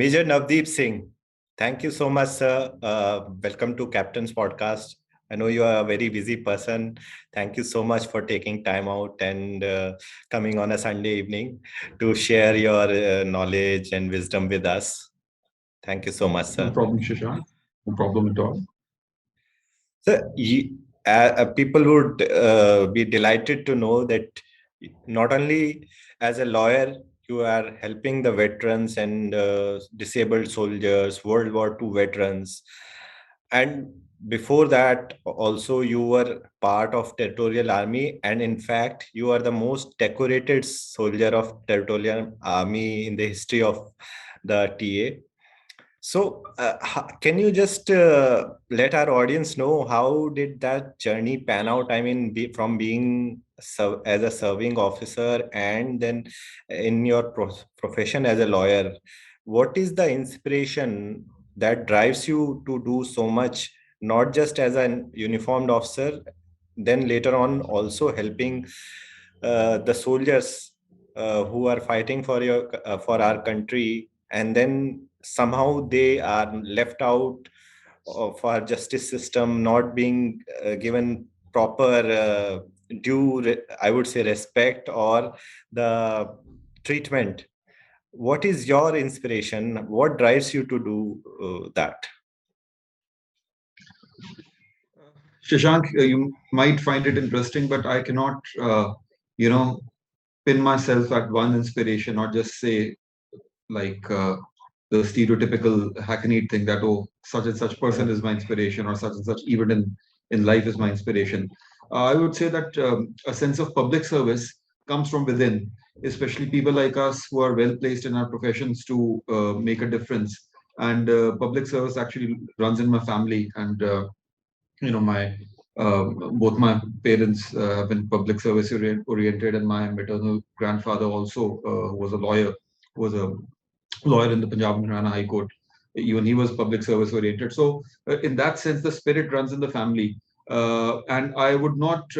Major Navdeep Singh, thank you so much, sir. Welcome to Captain's Podcast. I know you are a very busy person. Thank you so much for taking time out and coming on a Sunday evening to share your knowledge and wisdom with us. Thank you so much, No sir. problem, Shashank. No problem at all. So, people would be delighted to know that not only as a lawyer, you are helping the veterans and disabled soldiers, World War II veterans, and before that, also you were part of Territorial Army, and in fact, you are the most decorated soldier of Territorial Army in the history of the TA. So, can you just let our audience know how did that journey pan out? I mean, from being as a serving officer and then in your profession as a lawyer, what is the inspiration that drives you to do so much, not just as an uniformed officer, then later on also helping the soldiers who are fighting for for our country, and then somehow they are left out of our justice system, not being given proper I would say respect or the treatment. What is your inspiration? What drives you to do that? Shashank, you might find it interesting, but I cannot, you know, pin myself at one inspiration or just say like the stereotypical hackneyed thing that, oh, such and such person is my inspiration or such and such event in life is my inspiration. I would say that a sense of public service comes from within, especially people like us who are well placed in our professions to make a difference. And public service actually runs in my family, and my both my parents have been public service oriented, and my maternal grandfather also was a lawyer, was a lawyer in the Punjab and Haryana High Court. Even he was public service oriented. So, in that sense, the spirit runs in the family. And I would not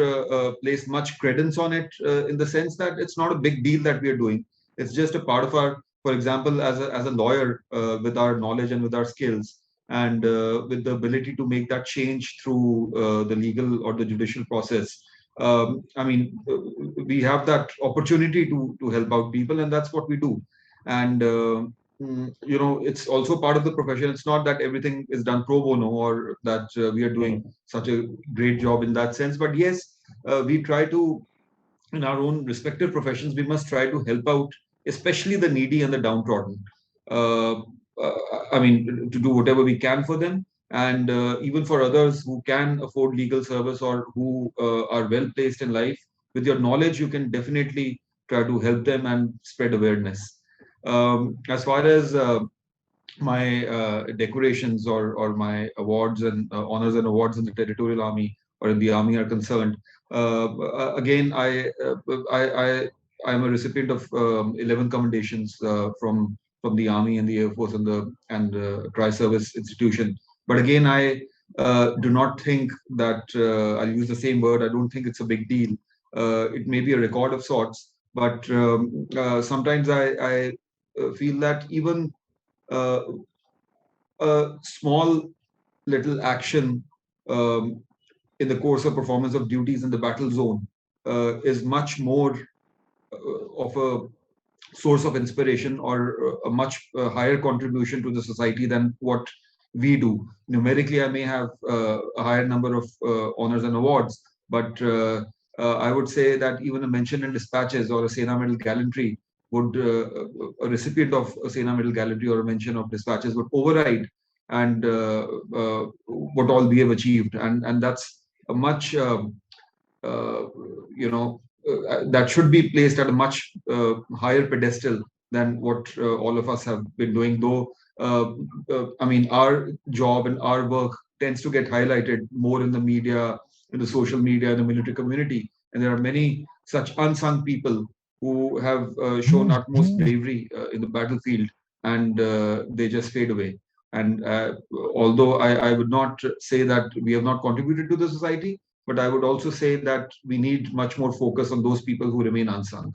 place much credence on it in the sense that it's not a big deal that we are doing. It's just a part of our, for example, as a lawyer, with our knowledge and with our skills, and with the ability to make that change through the legal or the judicial process. I mean, we have that opportunity to help out people, and that's what we do. And it's also part of the profession. It's not that everything is done pro bono, or that we are doing such a great job in that sense. But yes, we try to, in our own respective professions, we must try to help out, especially the needy and the downtrodden. Uh, I mean, to do whatever we can for them, and even for others who can afford legal service or who are well placed in life. With your knowledge, you can definitely try to help them and spread awareness. As far as my decorations or my awards and honors and awards in the Territorial Army or in the Army are concerned, again, I am a recipient of 11 commendations from the Army and the Air Force and the Tri-Service Institution. But again, I do not think that I'll use the same word. I don't think it's a big deal. It may be a record of sorts, but sometimes I feel that even uh, a small little action um, in the course of performance of duties in the battle zone is much more of a source of inspiration or a much higher contribution to the society than what we do. Numerically, I may have a higher number of honors and awards, but I would say that even a mention in dispatches or a Sena Medal gallantry would, a recipient of a Sena Medal gallantry or a mention of dispatches would override and what all we have achieved, and that's a much uh, you know that should be placed at a much higher pedestal than what all of us have been doing. Though, I mean, our job and our work tends to get highlighted more in the media, in the social media, in the military community, and there are many such unsung people who have shown utmost bravery in the battlefield, and they just fade away. And although I would not say that we have not contributed to the society, but I would also say that we need much more focus on those people who remain unsung.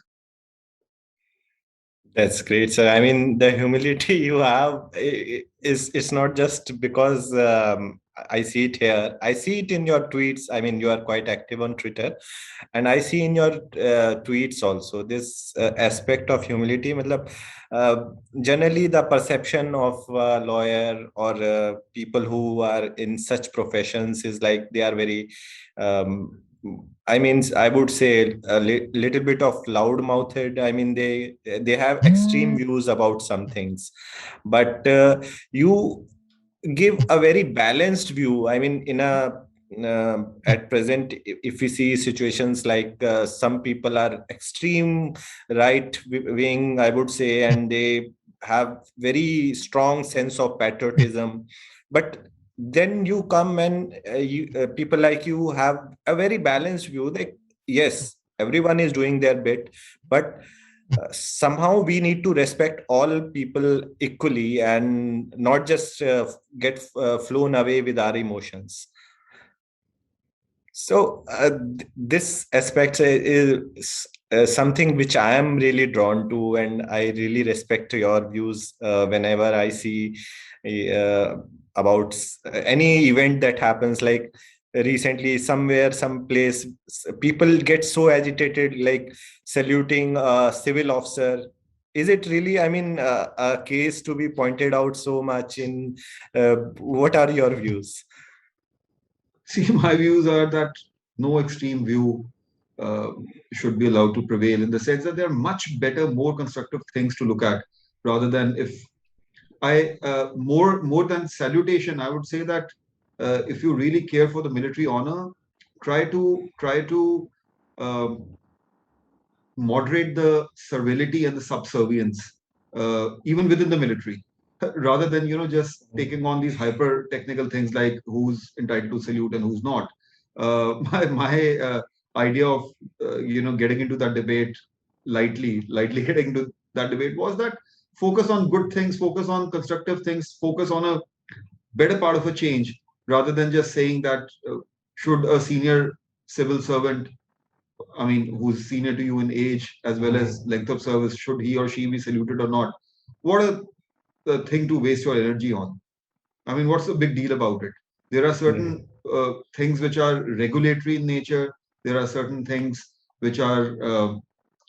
That's great, sir. I mean, the humility you have is it's not just because I see it here. I see it in your tweets. I mean, you are quite active on Twitter, and I see in your tweets also this aspect of humility. Matlab, uh, generally, the perception of a lawyer or people who are in such professions is like they are very um, I mean, I would say a little bit of loud-mouthed. I mean, they have extreme views about some things, but you give a very balanced view. I mean, at present, if we see situations like some people are extreme right wing, I would say, and they have very strong sense of patriotism, but then you come and people like you have a very balanced view. Like, yes, everyone is doing their bit, but somehow we need to respect all people equally and not just get flown away with our emotions. So this aspect is something which I am really drawn to, and I really respect your views whenever I see uh, about any event that happens. Like recently, somewhere, some place, people get so agitated, like saluting a civil officer. Is it really, I mean, a case to be pointed out so much in? What are your views? See, my views are that no extreme view uh, should be allowed to prevail, in the sense that there are much better, more constructive things to look at, rather than if I more than salutation. I would say that if you really care for the military honor, try to um, moderate the servility and the subservience, even within the military, rather than just taking on these hyper technical things like who's entitled to salute and who's not. My idea of getting into that debate lightly getting into that debate was that focus on good things, focus on constructive things, focus on a better part of a change, rather than just saying that should a senior civil servant, I mean, who's senior to you in age as well as length of service, should he or she be saluted or not? What a thing to waste your energy on. I mean, what's the big deal about it? There are certain things which are regulatory in nature. There are certain things which are,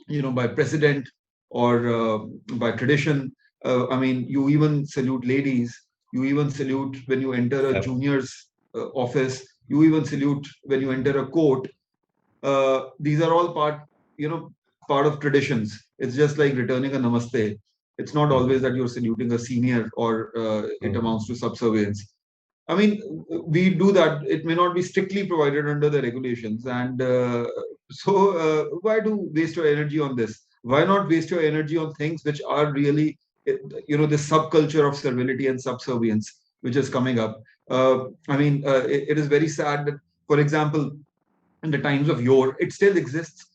by precedent or by tradition. I mean, you even salute ladies. You even salute when you enter a Yeah. junior's office. You even salute when you enter a court. These are all part of traditions. It's just like returning a namaste. It's not always that you're saluting a senior or it amounts to subservience. I mean, we do that. It may not be strictly provided under the regulations, and why do waste your energy on this? Why not waste your energy on things which are really, this subculture of servility and subservience which is coming up? It is very sad that, for example, in the times of yore, it still exists.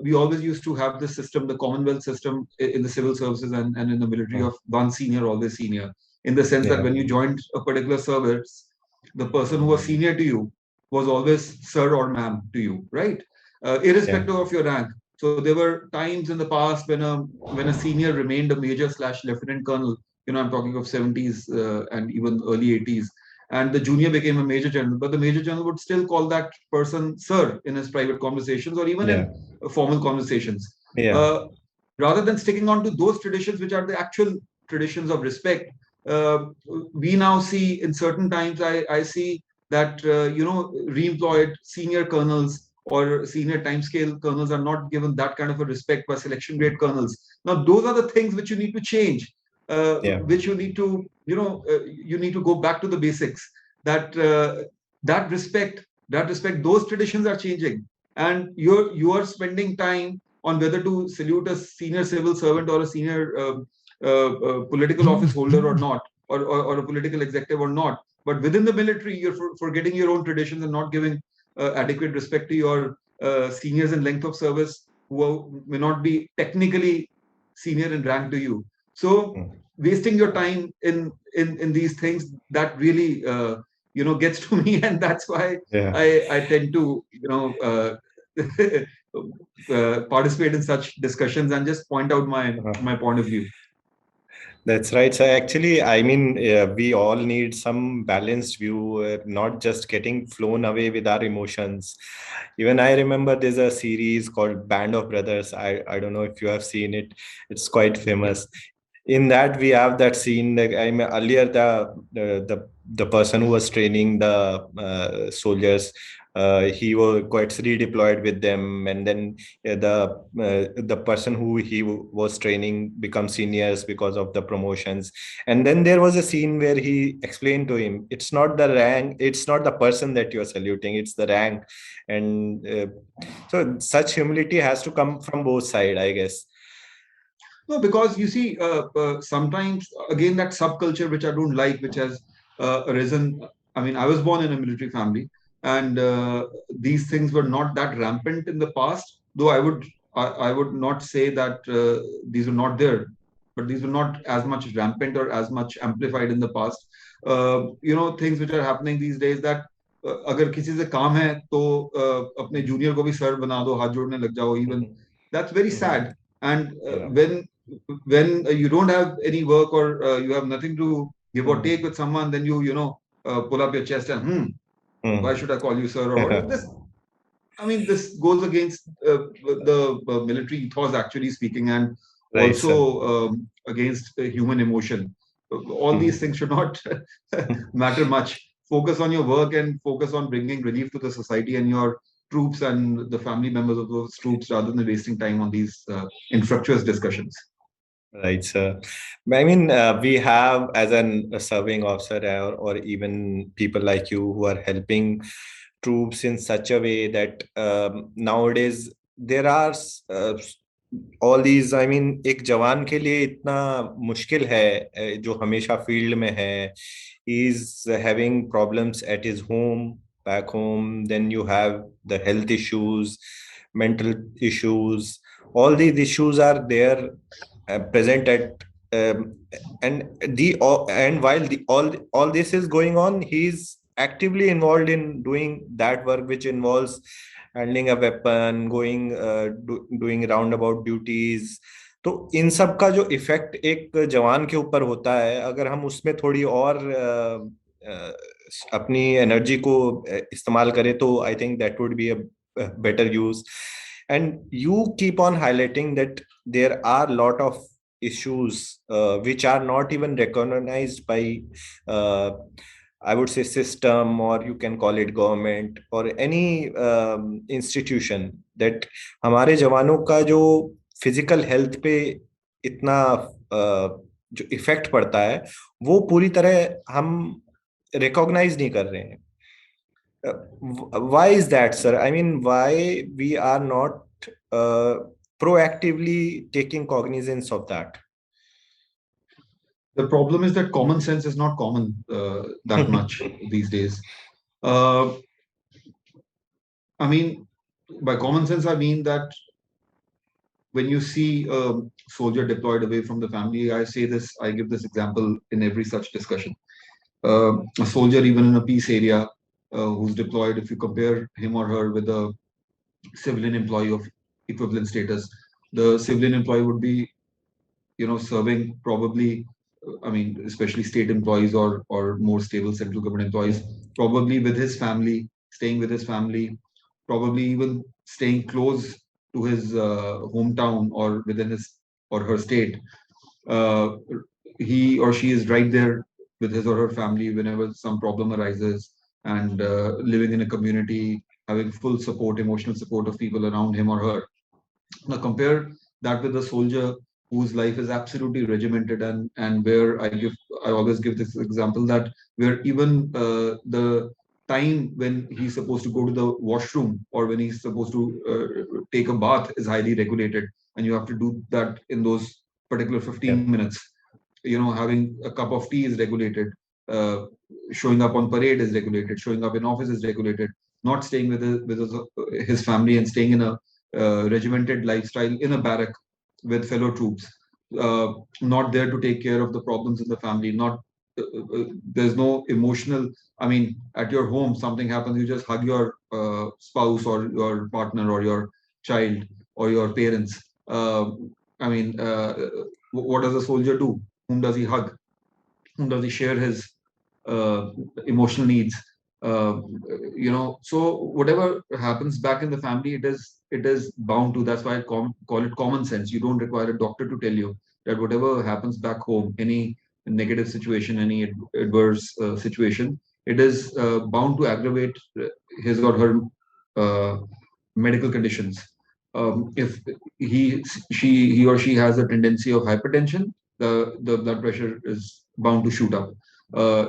We always used to have this system, the Commonwealth system in the civil services and in the military, of one senior, always senior, in the sense that Yeah. when you joined a particular service, the person who was senior to you was always sir or ma'am to you, right? Yeah. Irrespective of your rank. So there were times in the past when a senior remained a major slash lieutenant colonel. I'm talking of 70s and even early 80s, and the junior became a major general, but the major general would still call that person sir in his private conversations or even Yeah. in formal conversations. Yeah. Uh, Rather than sticking on to those traditions, which are the actual traditions of respect, uh, we now see in certain times, I see that, re-employed senior colonels or senior timescale colonels are not given that kind of a respect by selection grade colonels. Now, those are the things which you need to change, Yeah. which you need to, you need to go back to the basics. That that respect, those traditions are changing, and you are spending time on whether to salute a senior civil servant or a senior political office holder or not, or a political executive or not. But within the military, you're forgetting your own traditions and not giving adequate respect to your seniors in length of service may not be technically senior in rank to you. So wasting your time in these things, that really gets to me, and that's why Yeah. I tend to participate in such discussions and just point out my point of view. That's right. So actually, I mean, we all need some balanced view, not just getting flown away with our emotions. Even I remember there's a series called Band of Brothers. I don't know if you have seen it. It's quite famous. In that we have that scene, like I mean, earlier the person who was training the soldiers, he was gets redeployed with them, and then the person who he was training becomes seniors because of the promotions. And then there was a scene where he explained to him, it's not the rank, it's not the person that you're saluting, it's the rank. And so such humility has to come from both sides, I guess. No, because you see, sometimes again that subculture which I don't like, which has arisen. I mean, I was born in a military family, and these things were not that rampant in the past. Though I would not say that these were not there, but these were not as much rampant or as much amplified in the past. Things which are happening these days that अगर किसी से काम है तो अपने junior को भी sir बना दो, हाथ जोड़ने लग जाओ, even that's very sad. And Yeah. when you don't have any work or you have nothing to give or take with someone, then pull up your chest and why should I call you sir, or what? This, I mean, this goes against the military ethos, actually speaking, and Right, also against human emotion. All these things should not matter much. Focus on your work and focus on bringing relief to the society and your troops and the family members of those troops, rather than wasting time on these infructuous discussions. Right, sir. I mean, we have as a serving officer, or even people like you who are helping troops in such a way that nowadays there are all these. I mean, एक जवान के लिए इतना मुश्किल है, जो हमेशा field में है. He is having problems at his home, back home. Then you have the health issues, mental issues. All these issues are there, present at and and while all this is going on, he's actively involved in doing that work which involves handling a weapon, doing roundabout duties. तो इन सब का जो effect एक जवान के ऊपर होता है, अगर हम उसमें थोड़ी और अपनी एनर्जी को इस्तेमाल करें, तो I think that would be a better use. And you keep on highlighting that there are a lot of issues which are not even recognized by I would say system, or you can call it government or any institution, that हमारे जवानों का जो physical health पे इतना जो effect पड़ता है, वो पूरी तरह हम रिकॉग्नाइज नहीं कर रहे हैं. Why is that, sir? I mean, why we are not proactively taking cognizance of that? The problem is that common sense is not common that much these days. I mean, by common sense, I mean that when you see a soldier deployed away from the family, I give this example in every such discussion. A soldier, even in a peace area, who's deployed, if you compare him or her with a civilian employee of equivalent status, the civilian employee would be, serving probably, I mean, especially state employees or more stable central government employees, probably with his family, staying with his family, probably even staying close to his hometown or within his or her state. Uh, he or she is right there with his or her family whenever some problem arises, and living in a community, having full support, emotional support of people around him or her. Now compare that with a soldier whose life is absolutely regimented, and where I always give this example, that where even the time when he's supposed to go to the washroom or when he's supposed to take a bath is highly regulated, and you have to do that in those particular 15 minutes. Having a cup of tea is regulated, showing up on parade is regulated, showing up in office is regulated, not staying his family and staying in a regimented lifestyle in a barrack with fellow troops, not there to take care of the problems in the family. Not There's no emotional. I mean, at your home, something happens, you just hug your spouse or your partner or your child or your parents. I mean, what does a soldier do? Whom does he hug? Whom does he share his uh, emotional needs? Uh, so whatever happens back in the family, it is bound to. That's why I call it common sense. You don't require a doctor to tell you that whatever happens back home, any negative situation, any adverse situation, it is bound to aggravate his or her uh, medical conditions. If he or she has a tendency of hypertension, the blood pressure is bound to shoot up.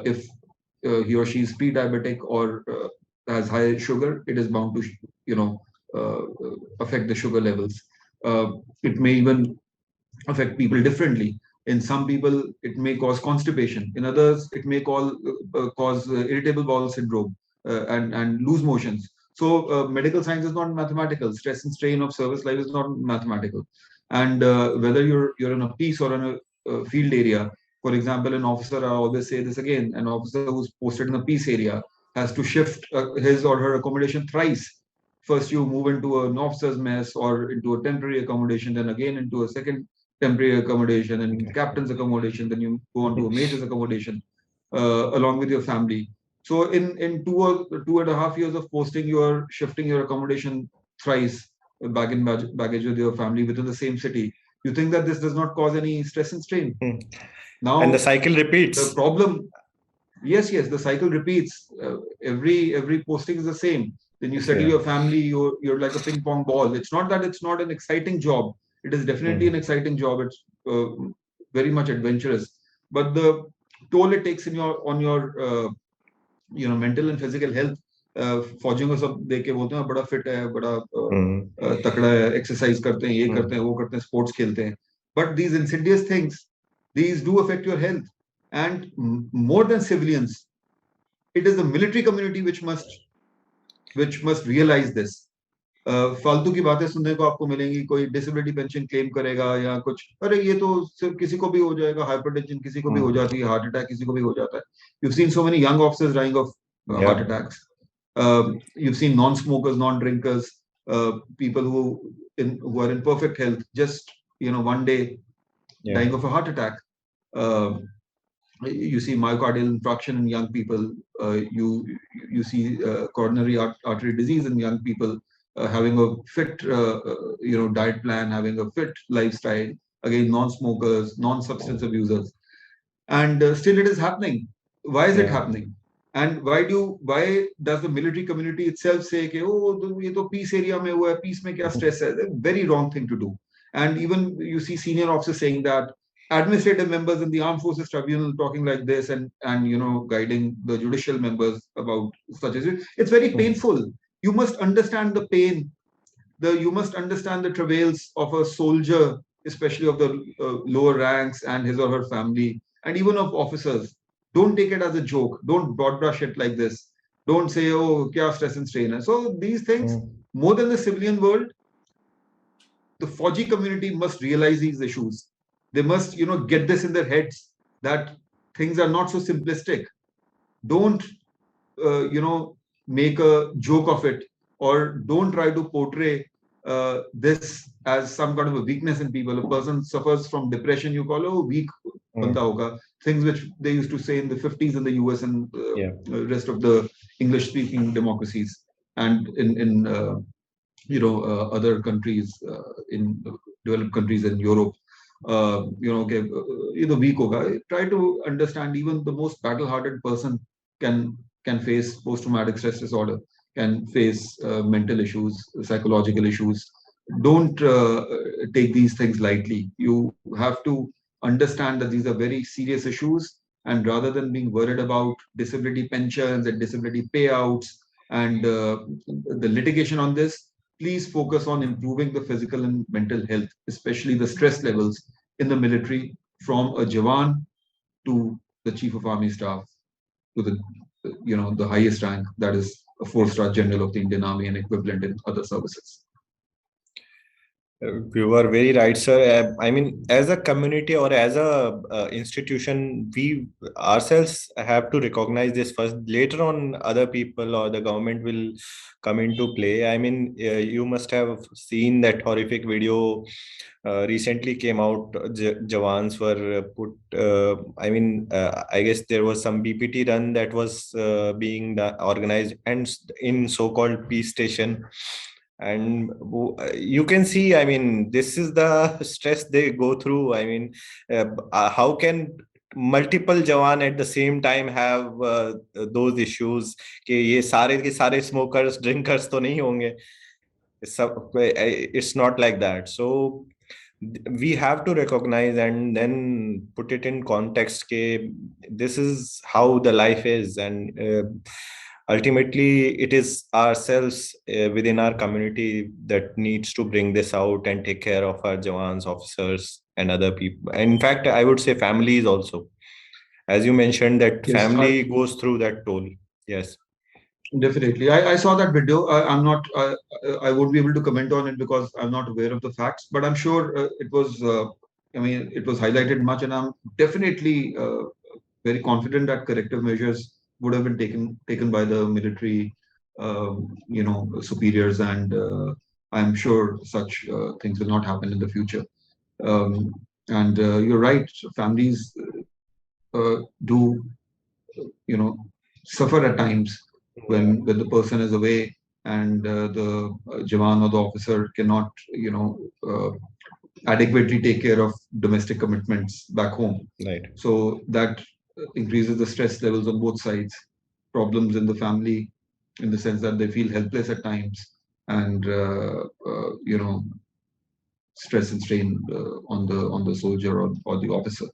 If he or she is pre-diabetic or has high sugar, it is bound to, you know, uh, affect the sugar levels. Uh, it may even affect people differently. In some people, it may cause constipation. In others, it may cause irritable bowel syndrome and loose motions. So, medical science is not mathematical. Stress and strain of service life is not mathematical. And whether you're in a peace or in a field area, for example, an officer, I always say this again, an officer who's posted in a peace area has to shift his or her accommodation thrice. First, you move into an officer's mess or into a temporary accommodation, then again into a second temporary accommodation and captain's accommodation, then you go on to a major's accommodation along with your family. So in 2.5 years of posting, you are shifting your accommodation thrice, baggage with your family within the same city. You think that this does not cause any stress and strain? Now and the cycle the repeats. problem, yes, the cycle repeats. Every posting is the same. Then you settle your family. You're like a ping pong ball. It's not that it's not an exciting job. It is definitely an exciting job. It's very much adventurous, but the toll it takes in your on your mental and physical health. फौजियों को सब देख के बोलते हैं बड़ा fit है, बड़ा तकड़ा है, एक्सरसाइज करते हैं, ये करते हैं, वो करते हैं, स्पोर्ट्स खेलते हैं. But these insidious things, these do affect your health. And more than civilians, it is the military community which must realize this. फालतू की बातें सुनने को आपको मिलेंगी, कोई डिसेबिलिटी पेंशन क्लेम करेगा या कुछ, अरे ये तो सिर्फ किसी को भी हो जाएगा, हाइपरटेंशन किसी को भी हो जाती है, हार्ट अटैक किसी को भी हो जाता है. You've seen so many young officers dying of heart attacks. You've seen non-smokers, non-drinkers, people who are in perfect health, just one day dying of a heart attack. You see myocardial infarction in young people. You see coronary artery disease in young people. Having a fit, diet plan, having a fit lifestyle. Again, non-smokers, non-substance abusers, and still it is happening. Why is it happening? And why does the military community itself say, "Oh, ये तो peace area में हुआ है, peace में क्या stress है?" Very wrong thing to do. And even you see senior officers saying that, administrative members in the Armed Forces Tribunal talking like this, and guiding the judicial members about such as it. It's very painful. You must understand the pain. You must understand the travails of a soldier, especially of the lower ranks and his or her family, and even of officers. Don't take it as a joke. Don't broad brush it like this. Don't say, "Oh, kya stress and strain." So these things, more than the civilian world, the Fauji community must realize these issues. They must, get this in their heads that things are not so simplistic. Don't, make a joke of it, or don't try to portray this as some kind of a weakness in people. A person suffers from depression, you call weak banda hoga. Things which they used to say in the 50s in the US and rest of the English-speaking democracies, and in other countries, in developed countries in Europe. The weak hoga. Try to understand even the most battle-hardened person can face post-traumatic stress disorder, can face mental issues, psychological issues. Don't take these things lightly. You have to understand that these are very serious issues, and rather than being worried about disability pensions and disability payouts and the litigation on this, please focus on improving the physical and mental health, especially the stress levels in the military, from a Jawan to the Chief of Army Staff to the highest rank, that is a 4-star general of the Indian Army and equivalent in other services. You are very right, sir. I mean, as a community or as a institution, we ourselves have to recognize this first. Later on, other people or the government will come into play. I mean, you must have seen that horrific video recently came out. Jawans were put. I mean, I guess there was some BPT run that was being organized and in so-called peace station, and you can see, I mean, this is the stress they go through. I mean, how can multiple jawan at the same time have those issues कि ये सारे के सारे smokers drinkers तो नहीं होंगे. It's not like that. So we have to recognize and then put it in context ke this is how the life is, and ultimately it is ourselves within our community that needs to bring this out and take care of our jawans, officers, and other people. In fact, I would say families also, as you mentioned, that Yes, family goes through that toll. Yes. definitely. I saw that video. I'm not. I won't be able to comment on it because I'm not aware of the facts. But I'm sure it was. I mean, it was highlighted much, and I'm definitely very confident that corrective measures would have been taken by the military, superiors, and I'm sure such things will not happen in the future. Um, and you're right. Families do, you know, suffer at times Yeah. when the person is away and the Jawan or the officer cannot, adequately take care of domestic commitments back home. Right. So that increases the stress levels on both sides, problems in the family, in the sense that they feel helpless at times, and stress and strain on the soldier or the officer.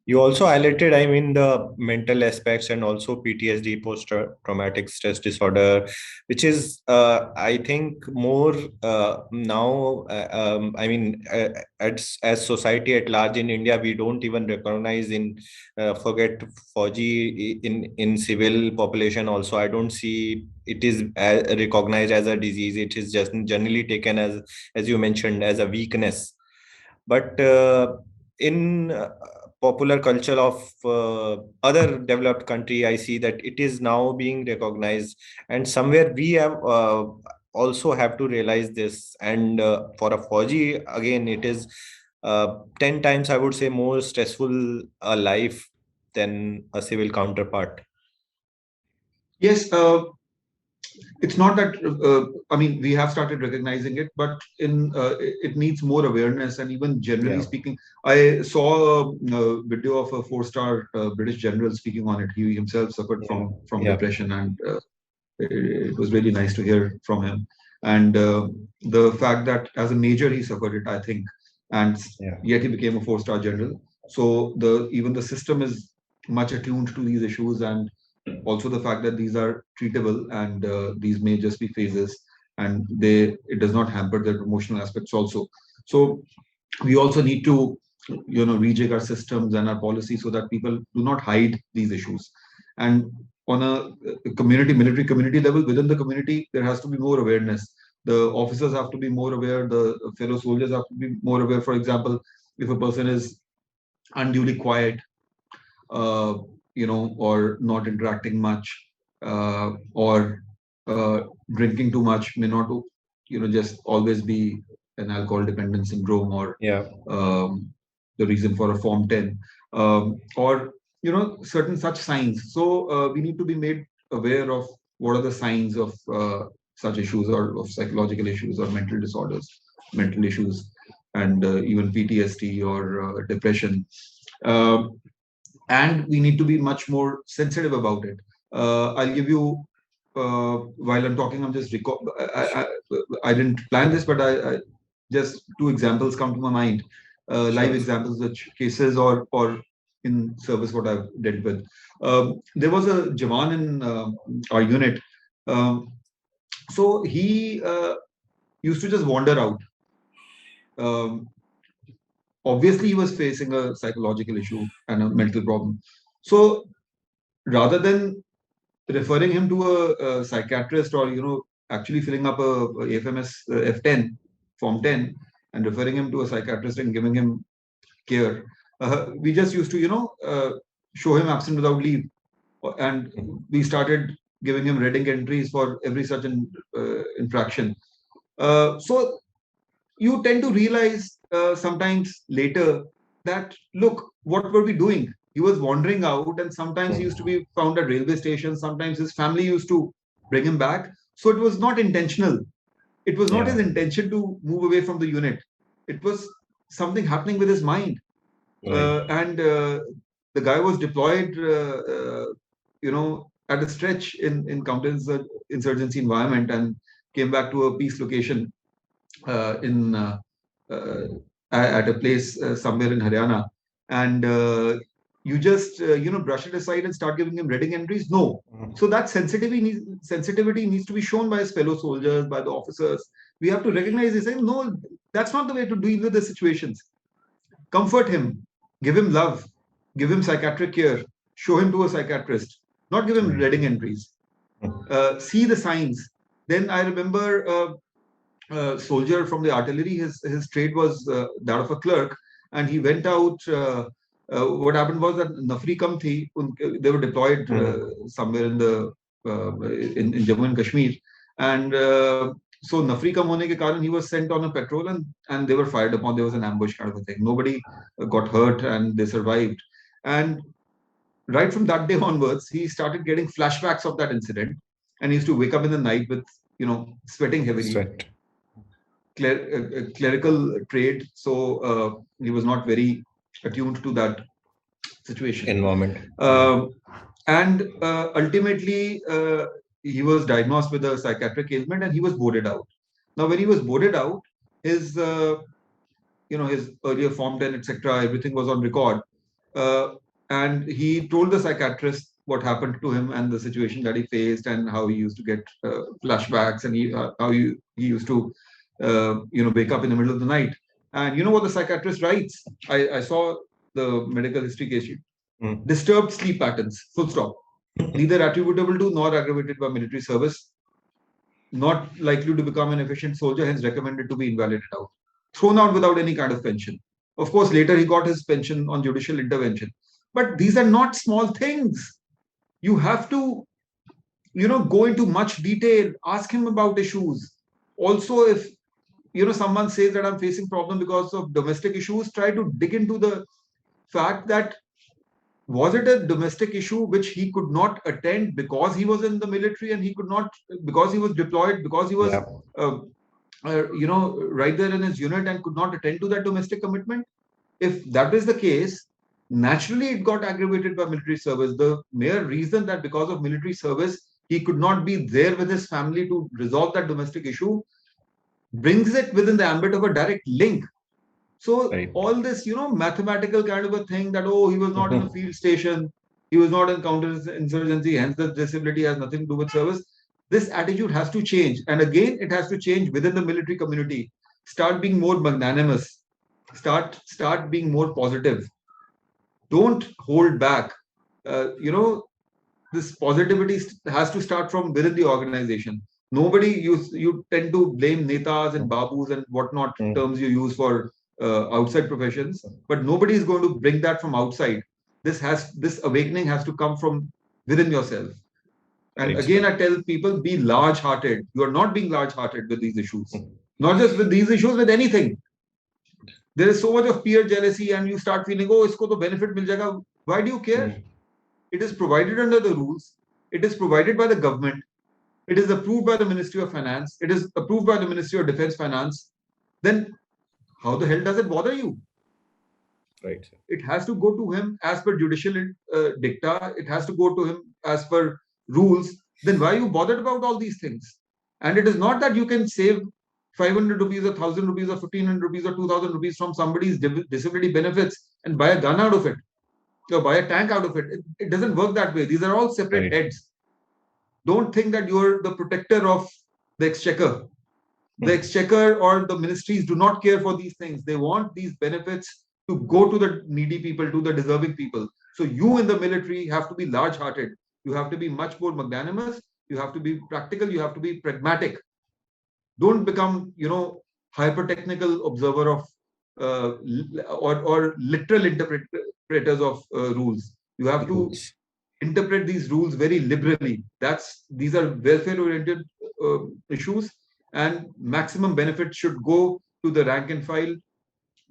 You also highlighted, I mean, the mental aspects and also PTSD, post-traumatic stress disorder, which is, I think, more now. I mean, as society at large in India, we don't even recognize forget Fauji in civil population. Also, I don't see it is recognized as a disease. It is just generally taken as you mentioned, as a weakness. But in popular culture of other developed country, I see that it is now being recognized, and somewhere we have also have to realize this. And for a Fauji, again, it is 10 times, I would say, more stressful a life than a civil counterpart. Yes, it's not that I mean we have started recognizing it, but it needs more awareness. And even generally Yeah. speaking, I saw a video of a four-star British general speaking on it. He himself suffered Yeah. from Yeah. depression, and it was really nice to hear from him. And the fact that as a major he suffered it, I think, and Yeah. yet he became a four-star general. So the even the system is much attuned to these issues, and also the fact that these are treatable, and these may just be phases, and it does not hamper their promotional aspects also. So we also need to rejig our systems and our policies so that people do not hide these issues. And on a community military community level, within the community there has to be more awareness. The officers have to be more aware, the fellow soldiers have to be more aware. For example, if a person is unduly quiet, uh, or not interacting much, or drinking too much, may not, just always be an alcohol dependent syndrome, or Yeah. the reason for a Form 10, or certain such signs. So we need to be made aware of what are the signs of such issues, or of psychological issues, or mental disorders, mental issues, and even PTSD or depression. Um and we need to be much more sensitive about it. I'll give you, while I'm talking, I'm just I didn't plan this, but I just two examples come to my mind, live Sure. examples, which cases or in service what I've dealt with. There was a Jawan in our unit. Um, so he used to just wander out. Um, Obviously, he was facing a psychological issue and a mental problem. So rather than referring him to a psychiatrist, or actually filling up a FMS F10, Form 10 and referring him to a psychiatrist and giving him care. We just used to, show him absent without leave. And we started giving him reading entries for every such infraction. So you tend to realize sometimes later that, look, what were we doing? He was wandering out, and sometimes he used to be found at railway stations. Sometimes his family used to bring him back. So it was not intentional. It was not his intention to move away from the unit. It was something happening with his mind. And the guy was deployed, at a stretch in counter-insurgency environment, and came back to a peace location at a place somewhere in Haryana. And you just brush it aside and start giving him reading entries. No. So that sensitivity needs to be shown by his fellow soldiers, by the officers. We have to recognize this, saying, no, that's not the way to deal with the situations. Comfort him, give him love, give him psychiatric care, show him to a psychiatrist, not give him reading entries. See the signs. Then I remember a soldier from the artillery, his trade was that of a clerk, and he went out. What happened was that Nafri kam thi, they were deployed somewhere in Jammu and Kashmir, and so Nafri kam hone ke karan, he was sent on a patrol, and they were fired upon. There was an ambush kind of a thing. Nobody got hurt, and they survived. And right from that day onwards, he started getting flashbacks of that incident, and he used to wake up in the night with sweating heavily. Sweat. Clerical trade, so he was not very attuned to that situation environment. And ultimately he was diagnosed with a psychiatric ailment, and he was boarded out. Now when he was boarded out, his his earlier Form 10, etc., everything was on record, and he told the psychiatrist what happened to him and the situation that he faced, and how he used to get flashbacks, and how he used to wake up in the middle of the night. And you know what the psychiatrist writes? I saw the medical history case sheet. Disturbed sleep patterns, full stop. Neither attributable to nor aggravated by military service. Not likely to become an efficient soldier, hence recommended to be invalided out. Thrown out without any kind of pension. Of course, later he got his pension on judicial intervention. But these are not small things. You have to, go into much detail, ask him about issues. Also, if someone says that I'm facing problem because of domestic issues, try to dig into the fact that, was it a domestic issue which he could not attend because he was in the military, and he could not, because he was deployed, because he was right there in his unit and could not attend to that domestic commitment? If that is the case, naturally it got aggravated by military service. The mere reason that because of military service he could not be there with his family to resolve that domestic issue brings it within the ambit of a direct link. So all this, mathematical kind of a thing that, oh, he was not in a field station, he was not in counter-insurgency, hence the disability has nothing to do with service. This attitude has to change. And again, it has to change within the military community. Start being more magnanimous. Start being more positive. Don't hold back. This positivity has to start from within the organization. Nobody, you tend to blame netas and babus and whatnot terms you use for outside professions, but nobody is going to bring that from outside. This awakening has to come from within yourself. And again, I tell people, be large-hearted. You are not being large-hearted with these issues. Not just with these issues, with anything. There is so much of peer jealousy, and you start feeling, oh, isko to benefit mil jayega. Why do you care? It is provided under the rules. It is provided by the government. It is approved by the Ministry of Finance. It is approved by the Ministry of Defense Finance. Then how the hell does it bother you? Right. It has to go to him as per judicial dicta. It has to go to him as per rules. Then why are you bothered about all these things? And it is not that you can save 500 rupees or 1,000 rupees or 1,500 rupees or 2,000 rupees from somebody's disability benefits and buy a gun out of it or buy a tank out of it. It doesn't work that way. These are all separate heads. Don't think that you're the protector of the exchequer. The exchequer or the ministries do not care for these things. They want these benefits to go to the needy people, to the deserving people. So you in the military have to be large-hearted. You have to be much more magnanimous. You have to be practical. You have to be pragmatic. Don't become, hyper-technical observer of or literal interpreters of rules. You have to interpret these rules very liberally. These are welfare-oriented issues, and maximum benefit should go to the rank and file,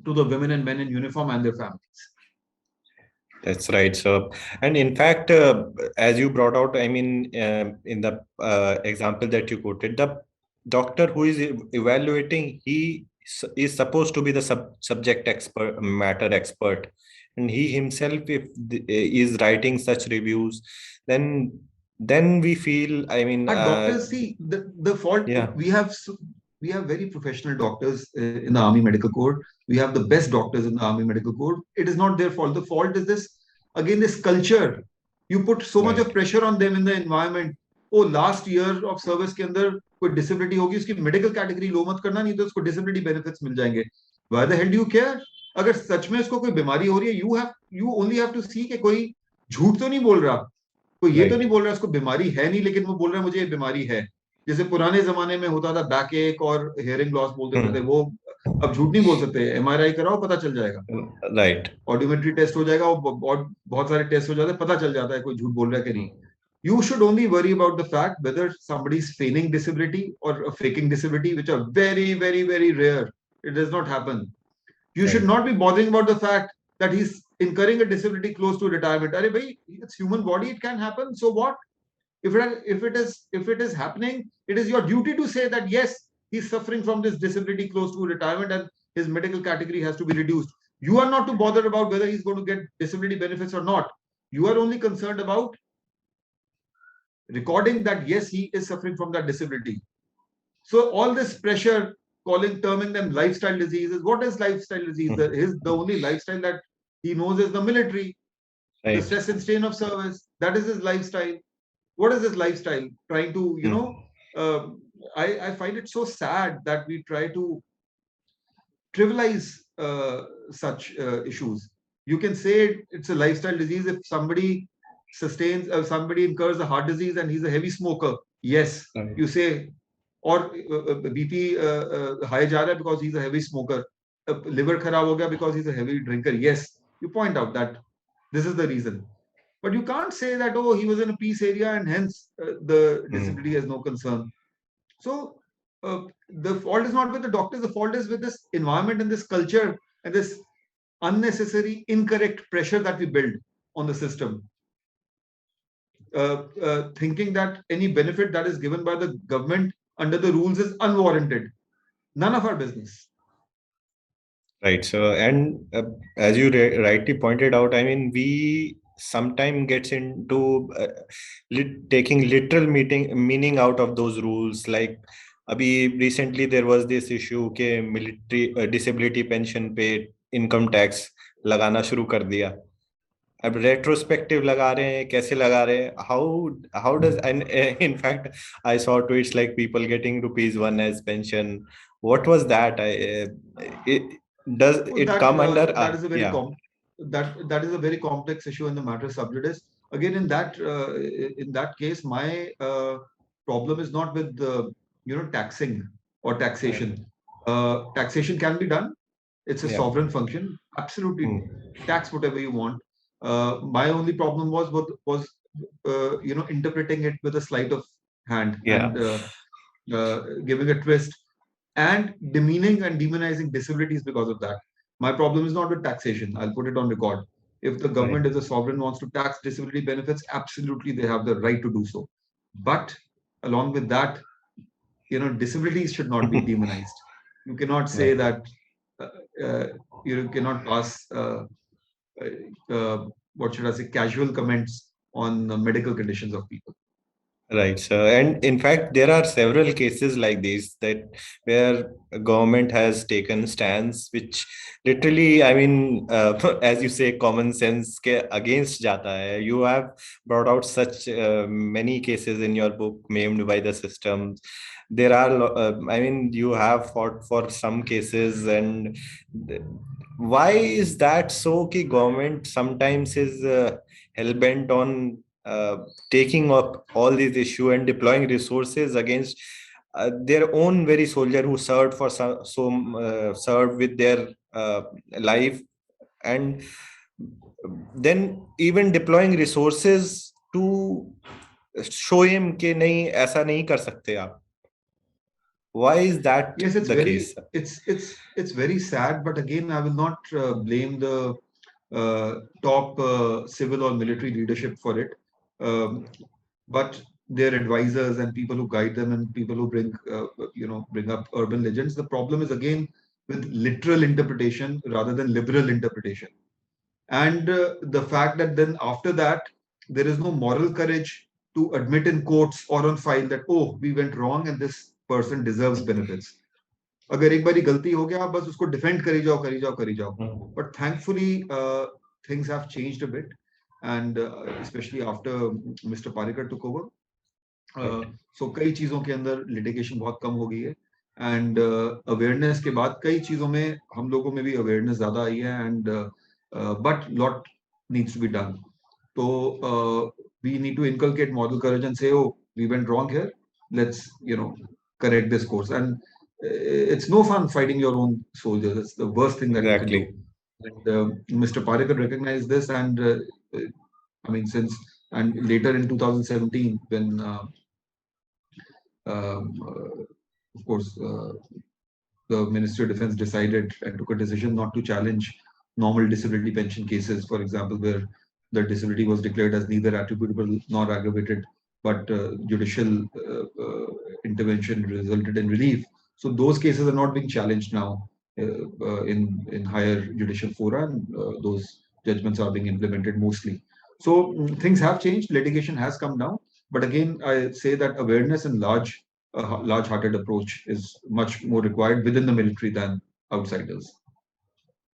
to the women and men in uniform and their families. That's right. So, and in fact, as you brought out, I mean, in the example that you quoted, the doctor who is evaluating, is supposed to be the subject expert, matter expert, and he himself, if is writing such reviews, then we feel, I mean, And doctors, see the fault. yeah, We have very professional doctors in the Army Medical Corps. We have the best doctors in the Army Medical Corps. It is not their fault. The fault is this, again, this culture. You put so much of right, pressure on them in the environment. Oh, last year of service के अंदर कोई disability होगी, उसकी medical category लो मत करना, नहीं तो उसको disability benefits मिल जाएंगे. Why the hell do you care? अगर सच में उसको कोई बीमारी हो रही है, you only have to see कि कोई झूठ तो नहीं बोल रहा, कोई ये तो right. नहीं बोल रहा उसको बीमारी है नहीं, लेकिन वो बोल रहा है मुझे ये बीमारी है. जैसे पुराने जमाने में होता था बैक एक और हेयरिंग लॉस बोल देते थे, वो अब झूठ नहीं बोल सकते. एमआरआई कराओ, पता चल जाएगा. Right. ऑडियोमेट्री टेस्ट हो जाएगा, और बहुत सारे टेस्ट हो जाते हैं, पता चल जाता है कोई झूठ बोल रहा है कि नहीं. You should only worry about the fact whether somebody is feigning disability or faking disability, which are very, very, very rare. It does not happen. You should not be bothering about the fact that he's incurring a disability close to retirement. Arey bhai, it's human body, it can happen. So what? If it is happening, it is your duty to say that yes, he's suffering from this disability close to retirement and his medical category has to be reduced. You are not to bother about whether he's going to get disability benefits or not. You are only concerned about recording that yes, he is suffering from that disability. So all this pressure, terming them lifestyle diseases. What is lifestyle disease? The only lifestyle that he knows is the military, the stress and strain of service. That is his lifestyle. What is his lifestyle? Trying to, I find it so sad that we try to trivialize such issues. You can say it's a lifestyle disease if somebody somebody incurs a heart disease and he's a heavy smoker. Yes, you say, or BP high ja raha hai because he's a heavy smoker. Liver kharab ho gaya because he's a heavy drinker. Yes, you point out that this is the reason. But you can't say that, oh, he was in a peace area and hence the disability has no concern. So the fault is not with the doctors. The fault is with this environment and this culture and this unnecessary, incorrect pressure that we build on the system. Thinking that any benefit that is given by the government under the rules is unwarranted. None of our business. Right. So, and as you rightly pointed out, I mean, we sometimes gets into taking literal meaning out of those rules. Like, recently there was this issue के military disability pension पे income tax लगाना शुरू कर दिया. अब retrospective लगा रहे हैं, कैसे लगा रहे हैं, how does, and in fact I saw tweets like people getting ₹1 as pension. What was that? Does it come under that is a very that is a very complex issue in the matter sub judice. Again, in that case, my problem is not with taxing or taxation. Taxation can be done. It's a sovereign function. Absolutely, tax whatever you want. My only problem was interpreting it with a sleight of hand and giving a twist and demeaning and demonizing disabilities because of that. My problem is not with taxation. I'll put it on record. If the government as a sovereign wants to tax disability benefits, absolutely they have the right to do so. But along with that, disabilities should not be demonized. You cannot say that you cannot pass what should I say, casual comments on medical conditions of people. Right. So, and in fact, there are several cases like this that where government has taken stance, which literally, I mean, as you say, common sense ke against jata hai. You have brought out such many cases in your book, maimed by the system. There are, I mean, you have fought for some cases, and why is that so? Ki government sometimes is hell bent on taking up all these issues and deploying resources against their own very soldier who served for served with their life, and then even deploying resources to show him कि नहीं ऐसा नहीं कर सकते आप. Why is that Yes, the case? it's very sad, but again, I will not blame the top civil or military leadership for it, but their advisors and people who guide them and people who bring up urban legends. The problem is again with literal interpretation rather than liberal interpretation, and the fact that then after that there is no moral courage to admit in courts or on file that, oh, we went wrong and this person deserves benefits. अगर एक बारी गलती हो गया, आप बस उसको defend करी जाओ करी जाओ करी जाओ. But thankfully things have changed a bit, and especially after Mr. Parikar took over. So कई चीजों के अंदर litigation बहुत कम हो गई है, and awareness के बाद कई चीजों में हम लोगों में भी awareness ज्यादा आई है, and but lot needs to be done. So we need to inculcate moral courage and say, oh, we went wrong here, let's correct this course. And it's no fun fighting your own soldiers. It's the worst thing that you can do. And Mr. Parikar recognized this, and I mean, and later in 2017, when of course the Ministry of Defense decided and took a decision not to challenge normal disability pension cases, for example, where the disability was declared as neither attributable nor aggravated, but judicial intervention resulted in relief. So those cases are not being challenged now in higher judicial fora, and those judgments are being implemented mostly. So things have changed. Litigation has come down, but again, I say that awareness and large-hearted approach is much more required within the military than outsiders.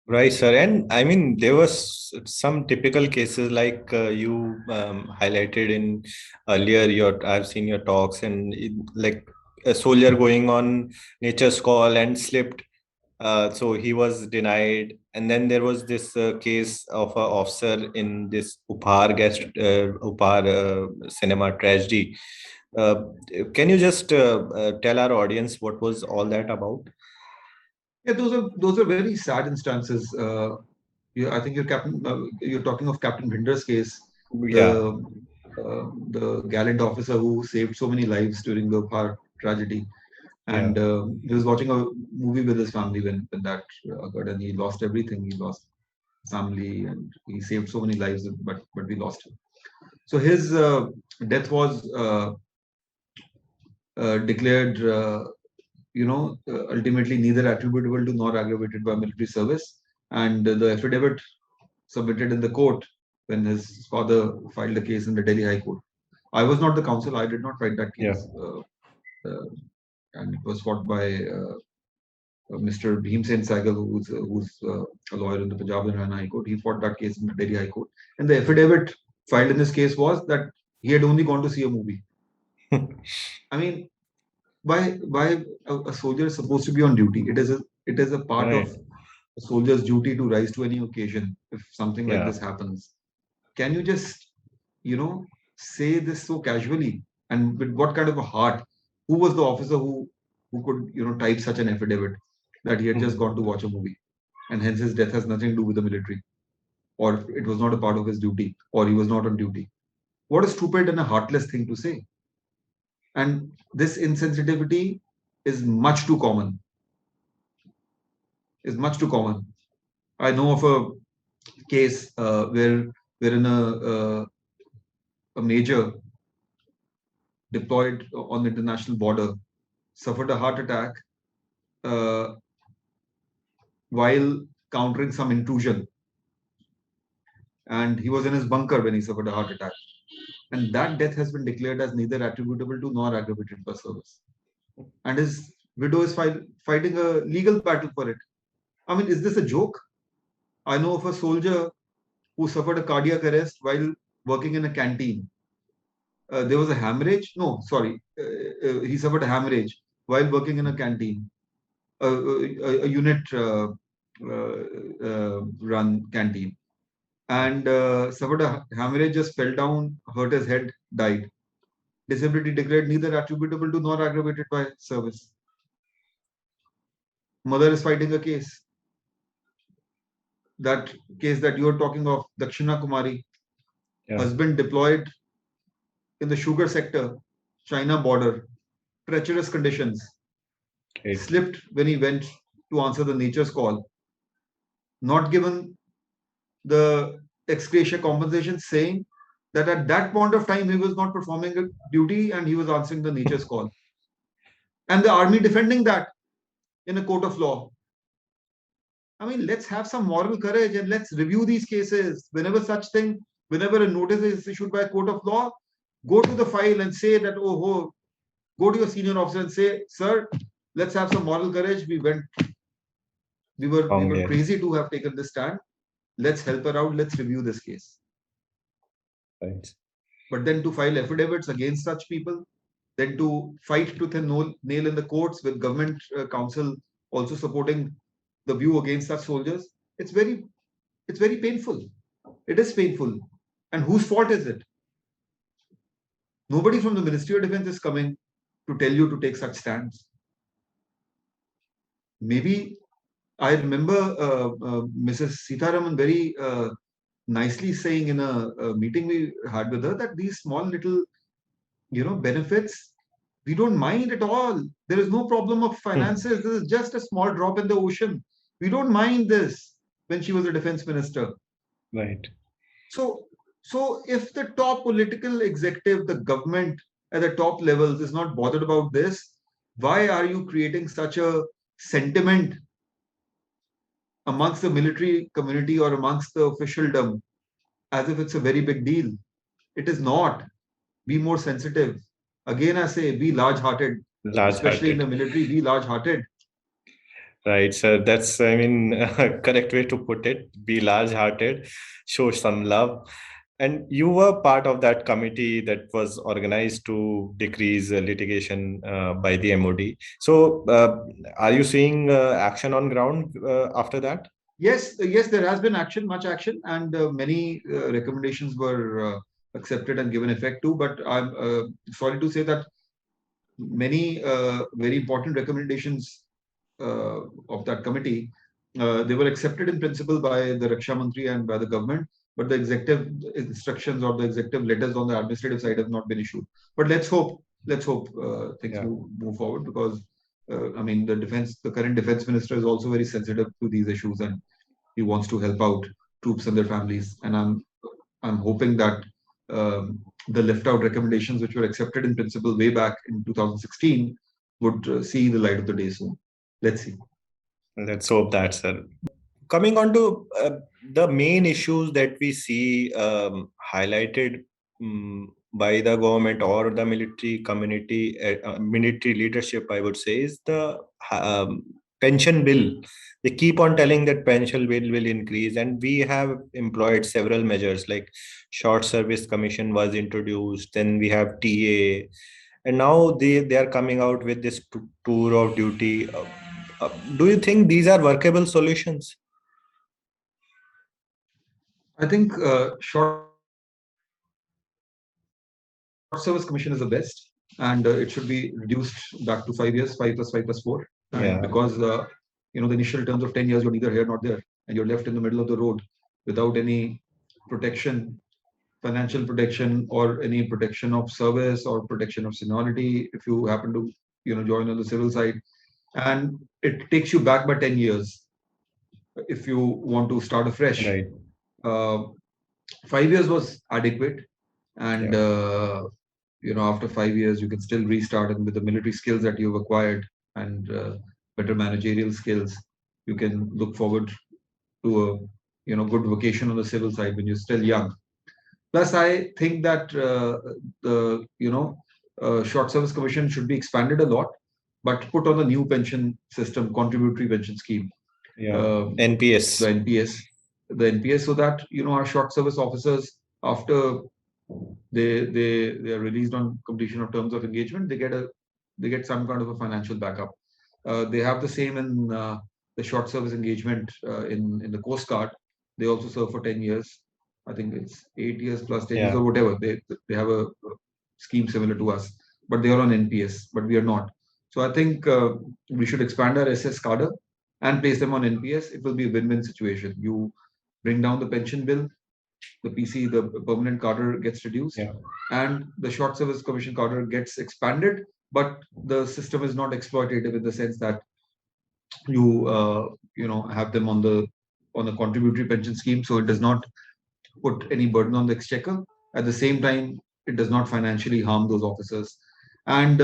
Right, sir. And I mean, there was some typical cases like you highlighted in earlier. I've seen your talks, and like a soldier going on nature's call and slipped. So he was denied, and then there was this case of an officer in this Upar cinema tragedy. Can you just tell our audience what was all that about? Yeah, those are very sad instances. I think you're talking of Captain Bhinder's case. Yeah. The gallant officer who saved so many lives during the Upar tragedy. And he was watching a movie with his family when that occurred, and he lost everything. He lost family, and he saved so many lives, but we lost him. So his death was declared, ultimately neither attributable to nor aggravated by military service. And the affidavit submitted in the court when his father filed the case in the Delhi High Court. I was not the counsel. I did not fight that case. And it was fought by Mr. Bhimsen Saigal, who's a lawyer in the Punjab and Haryana High Court. He fought that case in the Delhi High Court. And the affidavit filed in this case was that he had only gone to see a movie. I mean, why a soldier is supposed to be on duty? It is a part of a soldier's duty to rise to any occasion if something like this happens. Can you just say this so casually, and with what kind of a heart? Who was the officer who could type such an affidavit that he had just gone to watch a movie, and hence his death has nothing to do with the military, or it was not a part of his duty, or he was not on duty? What a stupid and a heartless thing to say. And this insensitivity is much too common. I know of a case wherein a major deployed on the international border suffered a heart attack while countering some intrusion, and he was in his bunker when he suffered a heart attack, and that death has been declared as neither attributable to nor aggravated by service, and his widow is fighting a legal battle for it. I mean, is this a joke? I know of a soldier who suffered a cardiac arrest while working in a canteen. There was a hemorrhage. No, sorry. He suffered a hemorrhage while working in a canteen, a unit run canteen, and suffered a hemorrhage, just fell down, hurt his head, died. disability declared neither attributable to nor aggravated by service. Mother is fighting a case. That case that you are talking of, Dakshina Kumari, husband deployed in the sugar sector, China border, treacherous conditions, slipped when he went to answer the nature's call, not given the ex gratia compensation, saying that at that point of time he was not performing a duty and he was answering the nature's call. And the army defending that in a court of law. I mean, let's have some moral courage and let's review these cases. Whenever a notice is issued by a court of law, go to the file and say that, go to your senior officer and say, sir, let's have some moral courage. We were crazy to have taken this stand. Let's help her out. Let's review this case. Right. But then to file affidavits against such people, then to fight tooth and nail in the courts with government counsel also supporting the view against such soldiers, it's very painful. It is painful. And whose fault is it? Nobody from the Ministry of Defense is coming to tell you to take such stands. Maybe I remember Mrs. Sitaraman very nicely saying in a meeting we had with her that these small little, benefits, we don't mind at all. There is no problem of finances. This is just a small drop in the ocean. We don't mind this when she was a defense minister. Right. So if the top political executive, the government at the top levels is not bothered about this, why are you creating such a sentiment amongst the military community or amongst the officialdom as if it's a very big deal? It is not. Be more sensitive. Again, I say, be large-hearted. Especially in the military, be large-hearted. Right, sir. That's, a correct way to put it. Be large-hearted, show some love. And you were part of that committee that was organized to decrease litigation by the MOD. So are you seeing action on ground after that? Yes, there has been action, much action, and many recommendations were accepted and given effect to. But I'm sorry to say that many very important recommendations of that committee, they were accepted in principle by the Raksha Mantri and by the government, but the executive instructions or the executive letters on the administrative side have not been issued. But let's hope things move forward, because the current defense minister is also very sensitive to these issues and he wants to help out troops and their families. And I'm hoping that the left out recommendations which were accepted in principle way back in 2016 would see the light of the day soon. Let's see. Let's hope that, sir. Coming on to the main issues that we see highlighted by the government or the military community, military leadership, I would say, is the pension bill. They keep on telling that pension bill will increase, and we have employed several measures like short service commission was introduced, then we have TA, and now they are coming out with this tour of duty. Do you think these are workable solutions? I think short service commission is the best, and it should be reduced back to 5 years, 5 plus 5 plus 4. Because the initial terms of 10 years, you're neither here nor there, and you're left in the middle of the road without any protection, financial protection, or any protection of service or protection of seniority if you happen to join on the civil side, and it takes you back by 10 years if you want to start afresh. Right. 5 years was adequate, and after 5 years you can still restart, and with the military skills that you've acquired and better managerial skills, you can look forward to a good vocation on the civil side when you're still young. Plus, I think that the short service commission should be expanded a lot, but put on a new pension system, contributory pension scheme. NPS. The NPS, so that our short service officers, after they are released on completion of terms of engagement, they get some kind of a financial backup. They have the same in the short service engagement in the Coast Guard. They also serve for 10 years. I think it's 8 years plus 10 years or whatever. They have a scheme similar to us, but they are on NPS, but we are not. So I think we should expand our SS cadre and place them on NPS. It will be a win-win situation. You bring down the pension bill, the PC, the permanent cadre gets reduced, Yeah. and the short service commission cadre gets expanded. But the system is not exploitative in the sense that you have them on a contributory pension scheme, so it does not put any burden on the exchequer. At the same time, it does not financially harm those officers. And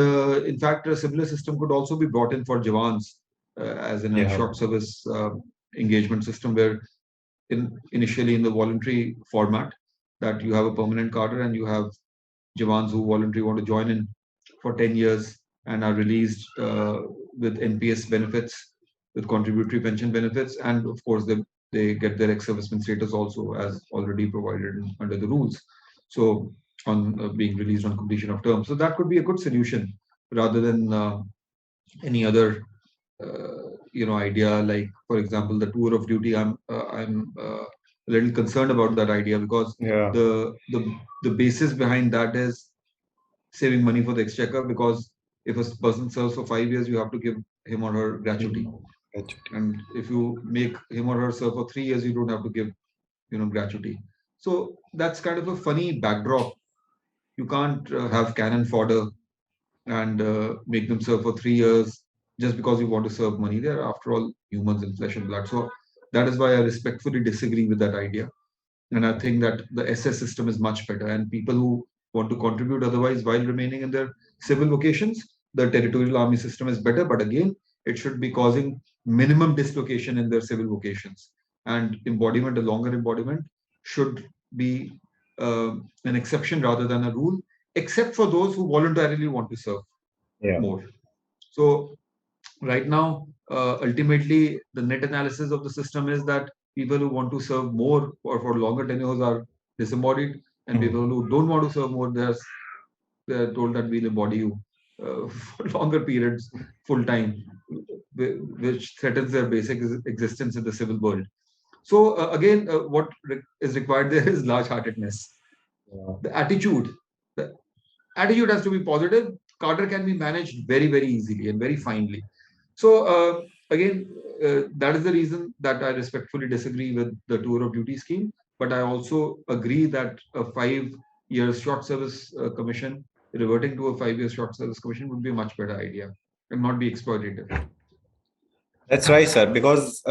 in fact, a similar system could also be brought in for Jawans, as in a Yeah. short service engagement system, where initially in the voluntary format, that you have a permanent cadre and you have Jawans who voluntarily want to join in for 10 years and are released with NPS benefits, with contributory pension benefits, and of course they get their ex-serviceman status also as already provided under the rules. So on being released on completion of term. So that could be a good solution rather than any other idea, like for example the tour of duty. I'm a little concerned about that idea, because Yeah. the basis behind that is saving money for the exchequer, because if a person serves for 5 years, you have to give him or her gratuity. And if you make him or her serve for 3 years, you don't have to give gratuity. So that's kind of a funny backdrop. You can't have cannon fodder and make them serve for 3 years just because you want to serve money. They're, after all, humans in flesh and blood. So that is why I respectfully disagree with that idea. And I think that the SS system is much better. And people who want to contribute otherwise while remaining in their civil vocations, the territorial army system is better. But again, it should be causing minimum dislocation in their civil vocations. And embodiment, a longer embodiment, should be an exception rather than a rule, except for those who voluntarily want to serve more. So right now, ultimately, the net analysis of the system is that people who want to serve more or for longer tenures are disembodied, and people who don't want to serve more, they're told that we'll embody you for longer periods, full time, which threatens their basic existence in the civil world. So again, what is required there is large-heartedness. The attitude has to be positive. Cadre can be managed very, very easily and very finely. So again, that is the reason that I respectfully disagree with the tour of duty scheme. But I also agree that a 5 year short service commission, reverting to a 5 year short service commission, would be a much better idea and not be exploitative. That's right, sir. Because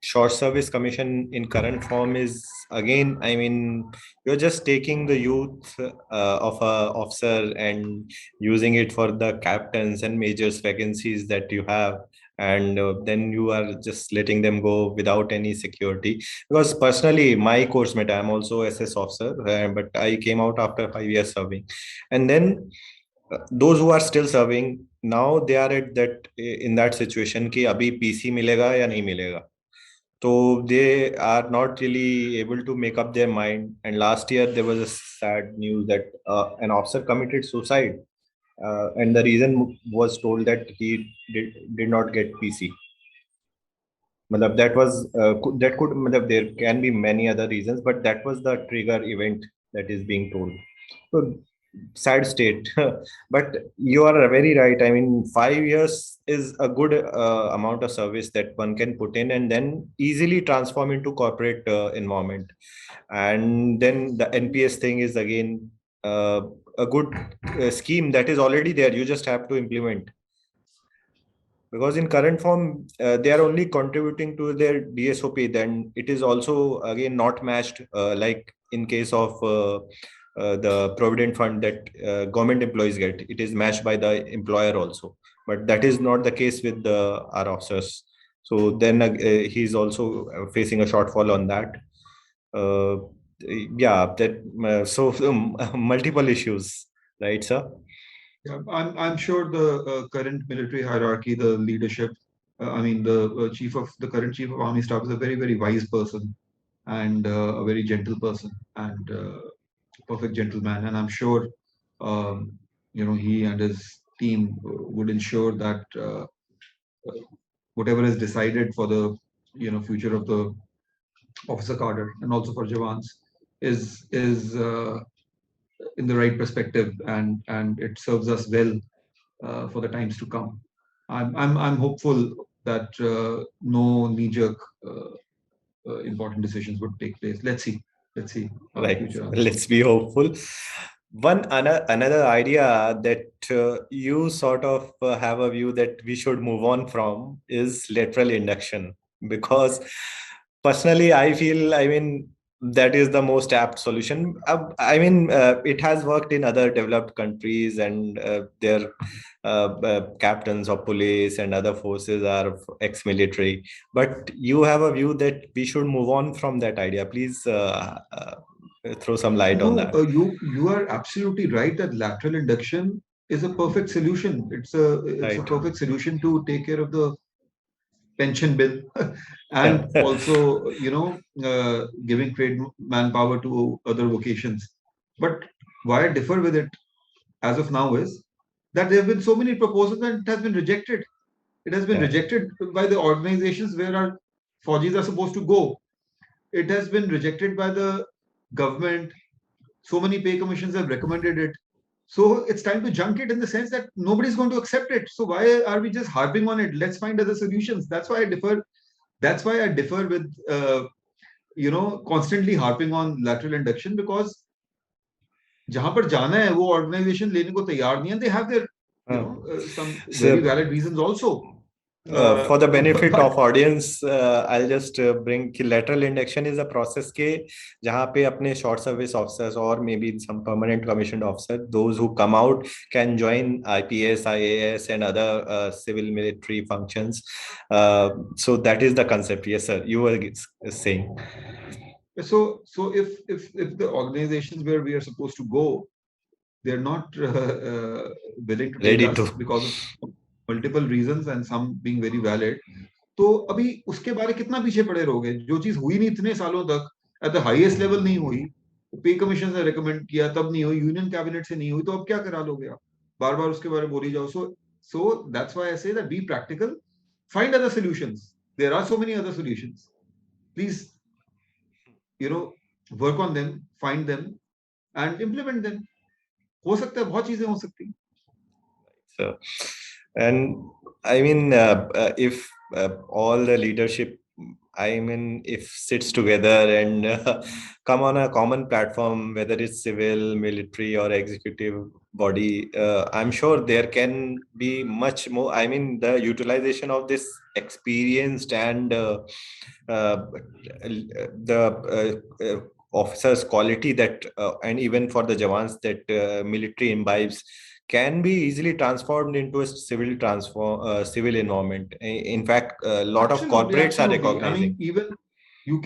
short service commission in current form is, again, I mean, you're just taking the youth of a officer and using it for the captains and majors vacancies that you have, and then you are just letting them go without any security. Because personally, my course mate, I'm also SS officer, but I came out after 5 years serving, and then those who are still serving now, they are at that in that situation कि अभी PC मिलेगा या नहीं मिलेगा. So they are not really able to make up their mind. And last year there was a sad news that an officer committed suicide, and the reason was told that he did not get PC. मतलब that was that could मतलब there can be many other reasons, but that was the trigger event that is being told. So sad state. But you are very right. I mean, 5 years is a good amount of service that one can put in and then easily transform into corporate environment. And then the NPS thing is again a good scheme that is already there. You just have to implement, because in current form they are only contributing to their DSOP. Then it is also again not matched, like in case of the provident fund that government employees get. It is matched by the employer also, but that is not the case with the our officers. So then he's also facing a shortfall on that. uh, yeah, that so multiple issues, right, sir? Yeah, I'm sure the current military hierarchy, the leadership, I mean, the current chief of army staff is a very, very wise person and a very gentle person and perfect gentleman. And I'm sure, he and his team would ensure that whatever is decided for the, future of the officer cadre and also for Jawans is in the right perspective, and it serves us well for the times to come. I'm hopeful that no knee-jerk important decisions would take place. Let's see how the Right. future Let's unfolds. be hopeful. Another idea that you sort of have a view that we should move on from is lateral induction, because personally I feel, I mean, that is the most apt solution. I mean, it has worked in other developed countries, and their captains of police and other forces are ex-military. But you have a view that we should move on from that idea. Please throw some light on No, that. you are absolutely right that lateral induction is a perfect solution. It's a Right. perfect solution to take care of the pension bill Yeah. and also giving trade manpower to other vocations. But why I differ with it as of now is that there have been so many proposals and it has been rejected. It has been Yeah. rejected by the organizations where our Faujis are supposed to go. It has been rejected by the government. So many pay commissions have recommended it. So it's time to junk it in the sense that nobody's going to accept it. So why are we just harping on it? Let's find other solutions. That's why I differ. That's why I differ with constantly harping on lateral induction, because जहां पर जाना है वो organization लेने को तैयार नहीं है. They have their Uh, some very so, valid reasons also. Uh, for the benefit but of audience, I'll just bring कि lateral induction is a process के जहाँ पे अपने short service officers or maybe some permanent commissioned officer, those who come out can join IPS, IAS and other civil military functions. So that is the concept. Yes, sir. You were saying. so if the organizations where we are supposed to go, they're not willing to take Ready us to. because of multiple reasons and some being very valid, तो अभी उसके बारे कितना पीछे पड़े रहोगे? जो चीज हुई नहीं इतने सालों तक, एट द हाईएस्ट लेवल नहीं हुई, पे कमीशन ने रेकमेंड किया तब नहीं हुई, यूनियन कैबिनेट से नहीं हुई, तो अब क्या करा लोगे आप? बार बार उसके बारे में बोली जाओ. So that's why I say that be practical, find other solutions. There are so many other solutions. Please, work on them, find them and implement them. हो सकता है बहुत चीजें हो सकती हैं. So, and I mean, if all the leadership, I mean, if sits together and come on a common platform, whether it's civil, military, or executive body, I'm sure there can be much more. I mean, the utilization of this experienced and the officers' quality that, and even for the Jawans that military imbibes, can be easily transformed into a civil environment. In fact, a lot of Absolutely, corporates are absolutely. I recognizing. mean, even you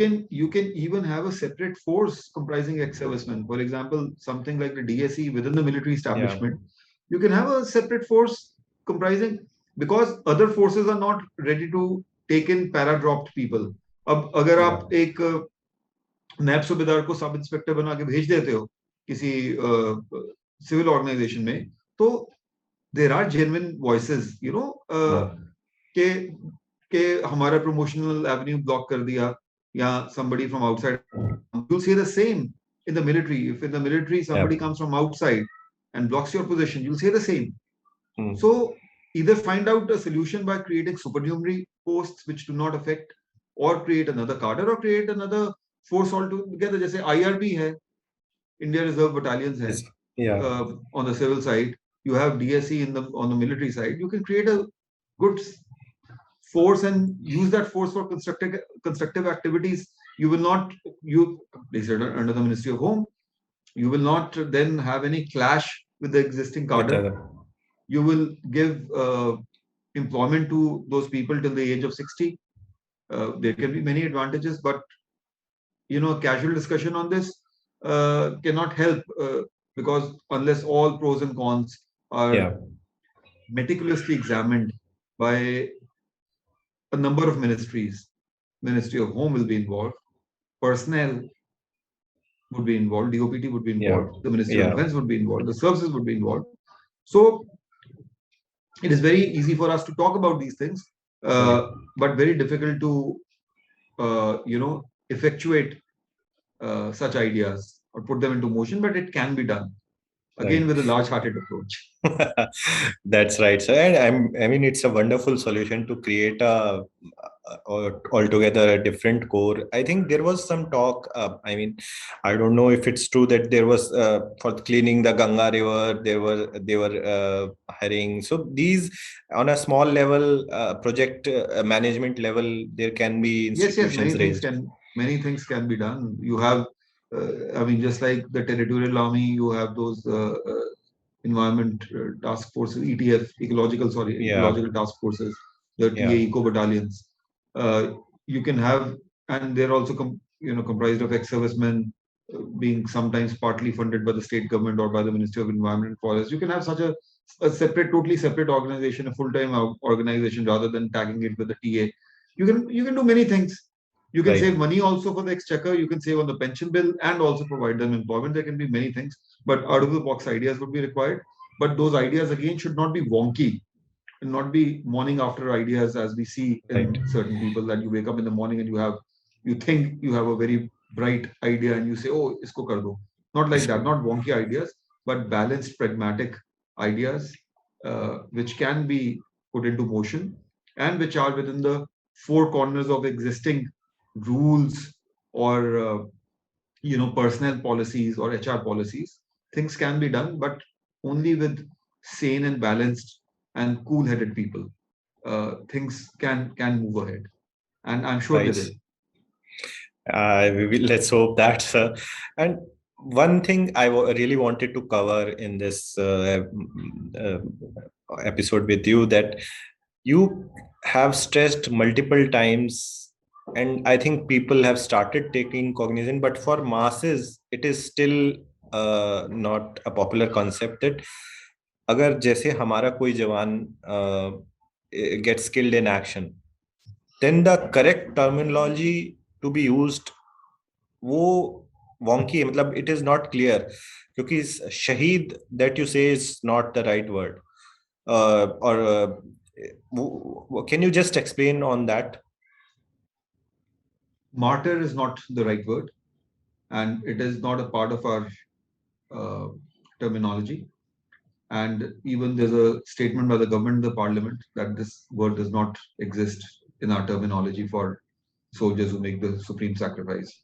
can even have a separate force comprising ex-servicemen. For example, something like the DSE within the military Yeah. establishment, you can have a separate force comprising, because other forces are not ready to take in para-dropped people. अब अगर Yeah. आप एक नैब सूबेदार को sub inspector बना के भेज देते हो किसी सिविल ऑर्गेनाइजेशन में, तो देर आर जेन्युइन वॉइसेस के के हमारा प्रमोशनल एवेन्यू ब्लॉक कर दिया, या somebody from outside. You'll see the same in the military. If in the military somebody comes from outside and blocks your position, you'll say the same. So either find out a solution by creating supernumerary posts which do not affect, or create another cadre, or create another force altogether. जैसे IRB है, India Reserve Battalions है, Yeah. on the civil side. You have DSE on the military side. You can create a good force and use that force for constructive activities. You will not place it under the Ministry of Home. You will not then have any clash with the existing cadre. You will give employment to those people till the age of 60. There can be many advantages, but casual discussion on this cannot help, because unless all pros and cons are meticulously examined by a number of ministries. Ministry of Home will be involved, personnel would be involved, DOPT would be involved, the Ministry of Defense would be involved, the services would be involved. So it is very easy for us to talk about these things, but very difficult to effectuate such ideas or put them into motion, but it can be done. again Right. with a large-hearted approach. That's right, sir. And I mean, it's a wonderful solution to create altogether a different core. I think there was some talk. I mean, I don't know if it's true that there was for cleaning the Ganga River, they were hiring. So these on a small level, project management level, there can be Yes, institutions raised. many things can be done. You have, I mean, just like the territorial army, you have those environment task forces, Yeah, ecological task forces, the TA yeah, eco battalions. You can have, and they're also comprised of ex-servicemen, being sometimes partly funded by the state government or by the Ministry of Environment and Forest. You can have such a separate, totally separate organization, a full-time organization, rather than tagging it with the TA. You can do many things. You can right. save money also for the exchequer. You can save on the pension bill and also provide them employment. There can be many things, but out of the box ideas would be required. But those ideas again should not be wonky and not be morning after ideas, as we see Right. in certain people, that you wake up in the morning and you think you have a very bright idea and you say, oh, isko kar do. Not like that, not wonky ideas, but balanced, pragmatic ideas, which can be put into motion and which are within the four corners of existing rules or personnel policies or HR policies. Things can be done, but only with sane and balanced and cool-headed people. Things can move ahead, and I'm sure they Right. will. Let's hope that, sir. And one thing really wanted to cover in this uh, episode with you, that you have stressed multiple times, and I think people have started taking cognizance, but for masses, it is still not a popular concept that अगर जैसे हमारा कोई जवान gets killed in action, then the correct terminology to be used वो wonky है, मतलब it is not clear, क्योंकि शहीद that you say is not the right word, or can you just explain on that? Martyr is not the right word, and it is not a part of our uh, terminology. And even there's a statement by the government, the parliament, that this word does not exist in our terminology for soldiers who make the supreme sacrifice.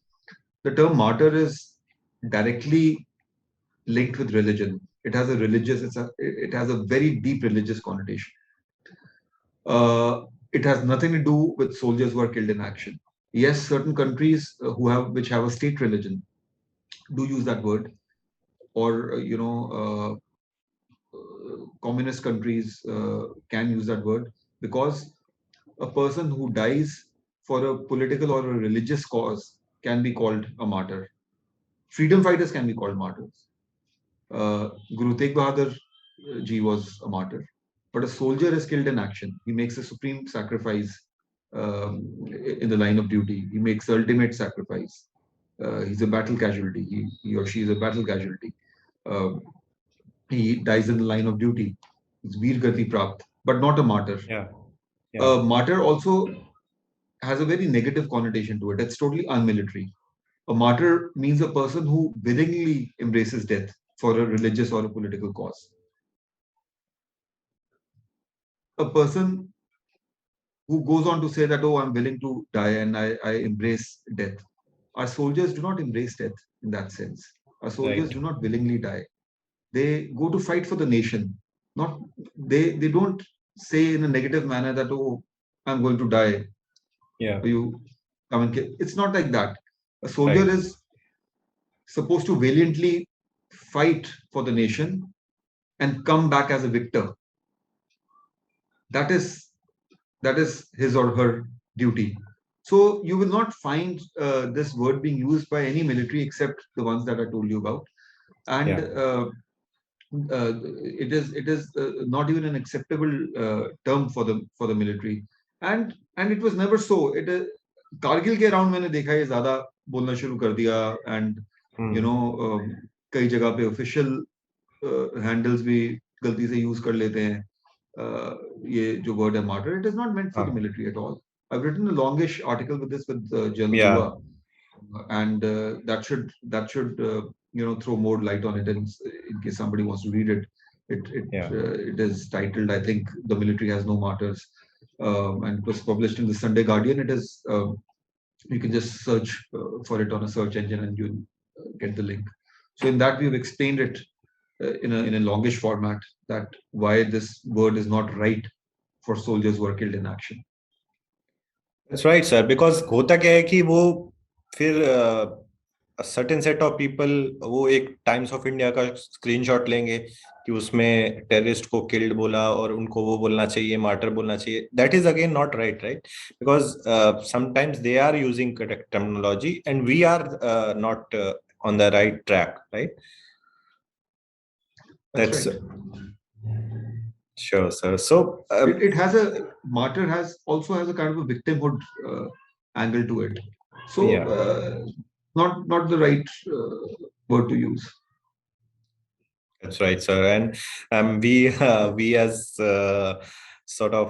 The term martyr is directly linked with religion. It has it has a very deep religious connotation. It has nothing to do with soldiers who are killed in action. Yes, certain countries which have a state religion do use that word, or communist countries can use that word, because a person who dies for a political or a religious cause can be called a martyr. Freedom fighters can be called martyrs. Guru Tegh Bahadur ji was a martyr, but a soldier is killed in action. He makes a supreme sacrifice in the line of duty. He makes the ultimate sacrifice. He's a battle casualty. He or she is a battle casualty. Uh, he dies in the line of duty. It's Veer Gati Prapt, but not a martyr. Yeah, yeah, A martyr also has a very negative connotation to it. It's totally unmilitary. A martyr means a person who willingly embraces death for a religious or a political cause. A person who goes on to say that, oh, I'm willing to die and I embrace death. Our soldiers do not embrace death in that sense. Our soldiers right. do not willingly die. They go to fight for the nation. Not they don't say in a negative manner that, oh, I'm going to die. Yeah, You come and kill. It's not like that. A soldier right. is supposed to valiantly fight for the nation and come back as a victor. That is his or her duty. So you will not find this word being used by any military except the ones that I told you about, and Yeah, it is not even an acceptable term for the military, and it was never so. It is Kargil के around मैंने देखा है ज्यादा बोलना शुरू कर दिया, and कई जगह पे ऑफिशियल हैंडल्स भी गलती से यूज कर लेते हैं. ये जो वर्ड है martyr, it is not meant for the military at all. I've written a longish article with this with General yeah, Dua, and that should throw more light on it, and in case somebody wants to read it. It is titled, I think, "The Military Has No Martyrs," and it was published in the Sunday Guardian. It is you can just search for it on a search engine and you'll get the link. So in that we've explained it in a longish format, that why this word is not right for soldiers who are killed in action. That's right, sir. Because होता क्या है कि वो फिर a certain set of people वो एक times of India का screenshot लेंगे कि उसमें टेररिस्ट को किल्ड बोला और उनको वो बोलना चाहिए, मार्टर बोलना चाहिए. That is again not right, right? Because sometimes they are using correct terminology and we are not on the right track, right? That's right. Sure, sir. So it has martyr also has a kind of a victimhood angle to it. So not the right word to use. That's right, sir. And we as sort of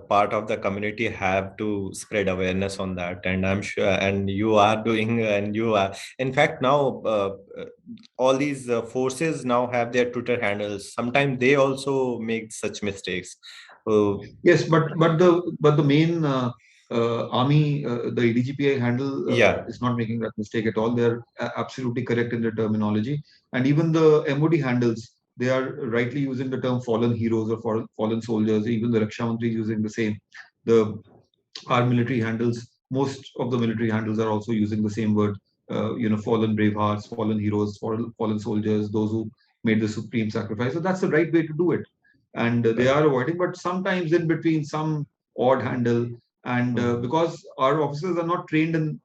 part of the community have to spread awareness on that, and I'm sure, and you are doing, and you are, in fact, now all these forces now have their Twitter handles. Sometimes they also make such mistakes. Yes, but the main army, the ADGPI handle is not making that mistake at all. They're absolutely correct in their terminology, and even the MOD handles, they are rightly using the term fallen heroes or fallen soldiers. Even the Raksha Mantri is using the same. Our military handles, most of the military handles are also using the same word. Fallen bravehearts, fallen heroes, fallen soldiers, those who made the supreme sacrifice. So that's the right way to do it. And they are avoiding, but sometimes in between some odd handle. And because our officers are not trained in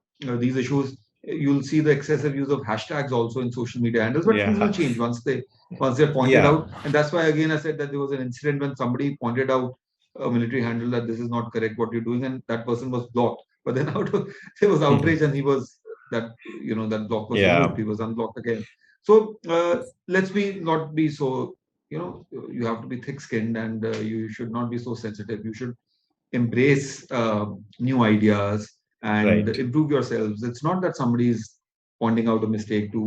these issues, you'll see the excessive use of hashtags also in social media handles, but things will change once they're pointed out. And that's why, again, I said that there was an incident when somebody pointed out a military handle that this is not correct what you're doing, and that person was blocked. But then there was outrage, and he was that block was removed. He was unblocked again. So let's not be so, you have to be thick-skinned, and you should not be so sensitive. You should embrace new ideas and improve yourselves. It's not that somebody is pointing out a mistake to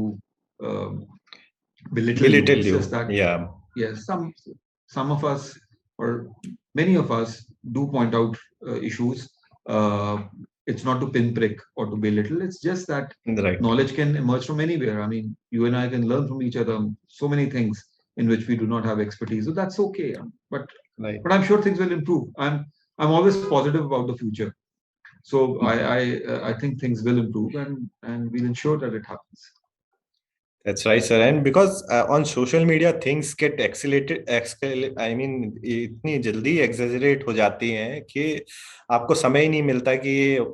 belittle you. It's just that, yes, some of us, or many of us, do point out issues. It's not to pinprick or to belittle. It's just that knowledge can emerge from anywhere. I mean, you and I can learn from each other so many things in which we do not have expertise. So that's okay. But I'm sure things will improve. I'm always positive about the future. So I think things will improve, and we'll ensure that it happens. That's right, sir. And because on social media things get I mean, इतनी जल्दी exaggerate हो जाती हैं कि आपको समय ही नहीं मिलता कि ये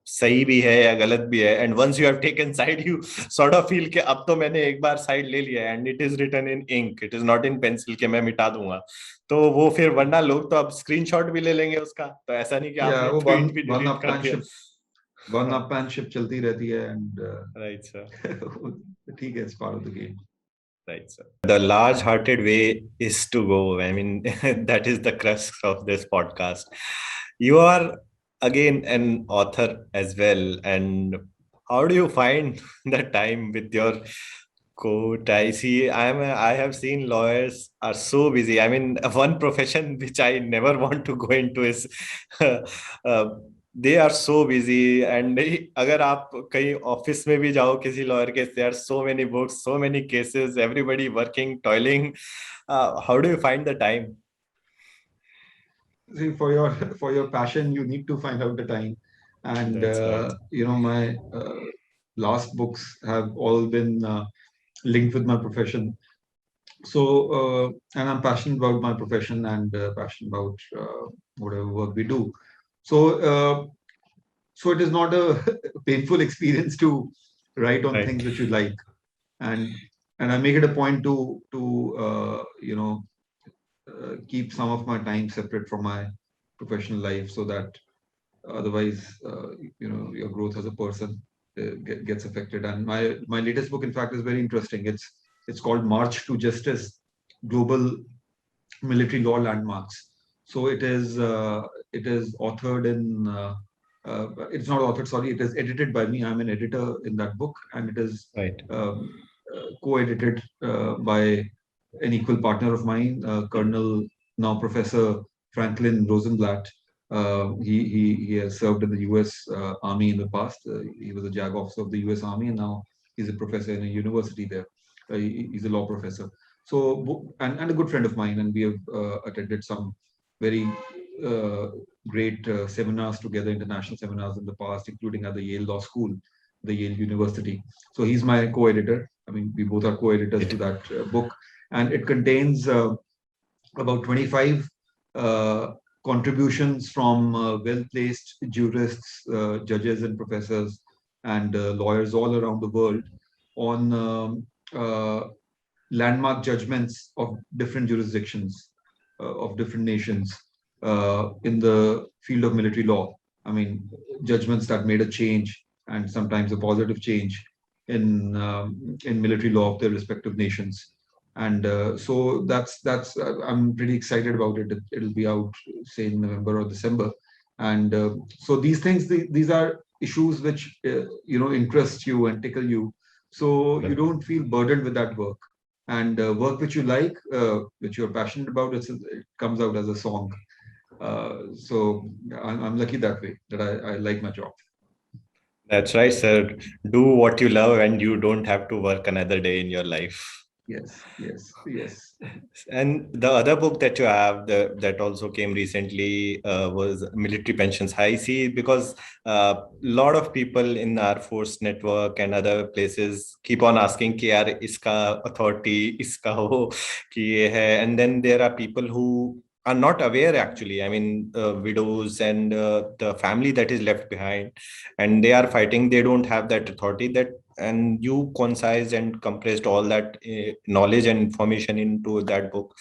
सही भी है या गलत भी है. And once you have taken side, you sort of feel कि अब तो मैंने एक बार side ले लिया है, and it is written in ink. It is not in pencil कि मैं मिटा दूंगा. तो वो फिर, वरना लोग तो अब screenshot भी ले लेंगे उसका. तो ऐसा नहीं कि आपने tweet भी delete कर दिया. One up and ship चलती रहती है, and right, sir. ठीक है, it's part of the game. Right, sir. The large-hearted way is to go. I mean, that is the crux of this podcast. You are again an author as well, and how do you find the time with your court? I have seen lawyers are so busy. I mean, one profession which I never want to go into is they are so busy. And अगर आप कहीं office में भी जाओ किसी lawyer के, there are so many books, so many cases, everybody working, toiling. How do you find the time? See, for your passion, you need to find out the time. And my last books have all been linked with my profession. So, and I'm passionate about my profession and passionate about whatever work we do. So, so it is not a painful experience to write on things which you like, and I make it a point to keep some of my time separate from my professional life, so that otherwise, your growth as a person gets affected. And my latest book, in fact, is very interesting. It's called March to Justice: Global Military Law Landmarks. So it is authored in. It's not authored, sorry. It is edited by me. I'm an editor in that book, and it is co-edited by an equal partner of mine, Colonel, now Professor Franklin Rosenblatt. He has served in the U.S. Army in the past. He was a JAG officer of the U.S. Army, and now he's a professor in a university there. He's a law professor. So, and a good friend of mine, and we have attended some very great seminars together, international seminars in the past, including at the Yale Law School, the Yale University. So he's my co-editor. I mean, we both are co-editors to that book, and it contains about 25 contributions from well-placed jurists, judges, and professors, and lawyers all around the world on landmark judgments of different jurisdictions, of different nations in the field of military law. I mean, judgments that made a change, and sometimes a positive change in military law of their respective nations. And so that's I'm pretty excited about it. It'll be out, say, in November or December. And so these things, these are issues which interest you and tickle you, so you don't feel burdened with that work. And work which you like, which you're passionate about, it comes out as a song. So I'm lucky that way, that I like my job. That's right, sir. Do what you love and you don't have to work another day in your life. Yes, yes, yes. And the other book that you have that also came recently was Military Pensions. I see, because a lot of people in the Air Force network and other places keep on asking कि यार इसका authority इसका हो कि ये है, and then there are people who are not aware actually. I mean, widows and the family that is left behind, and they are fighting. They don't have that authority, that and you concised and compressed all that knowledge and information into that book.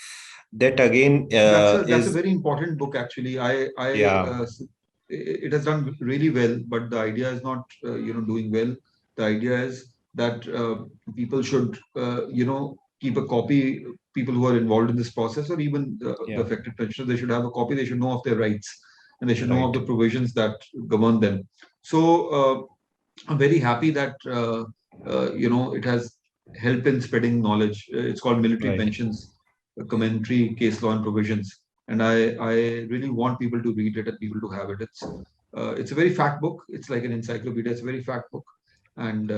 That again that's a is very important book, actually. yeah, It has done really well, but the idea is not doing well. The idea is that people should keep a copy. People who are involved in this process, or even the yeah, affected pensioners, they should have a copy. They should know of their rights, and they should know of right. the provisions that govern them. So I'm very happy that it has helped in spreading knowledge. It's called Military Right. Pensions, Commentary, Case Law and Provisions, and I really want people to read it and people to have it. It's a very fact book. It's like an encyclopedia. It's a very fact book, and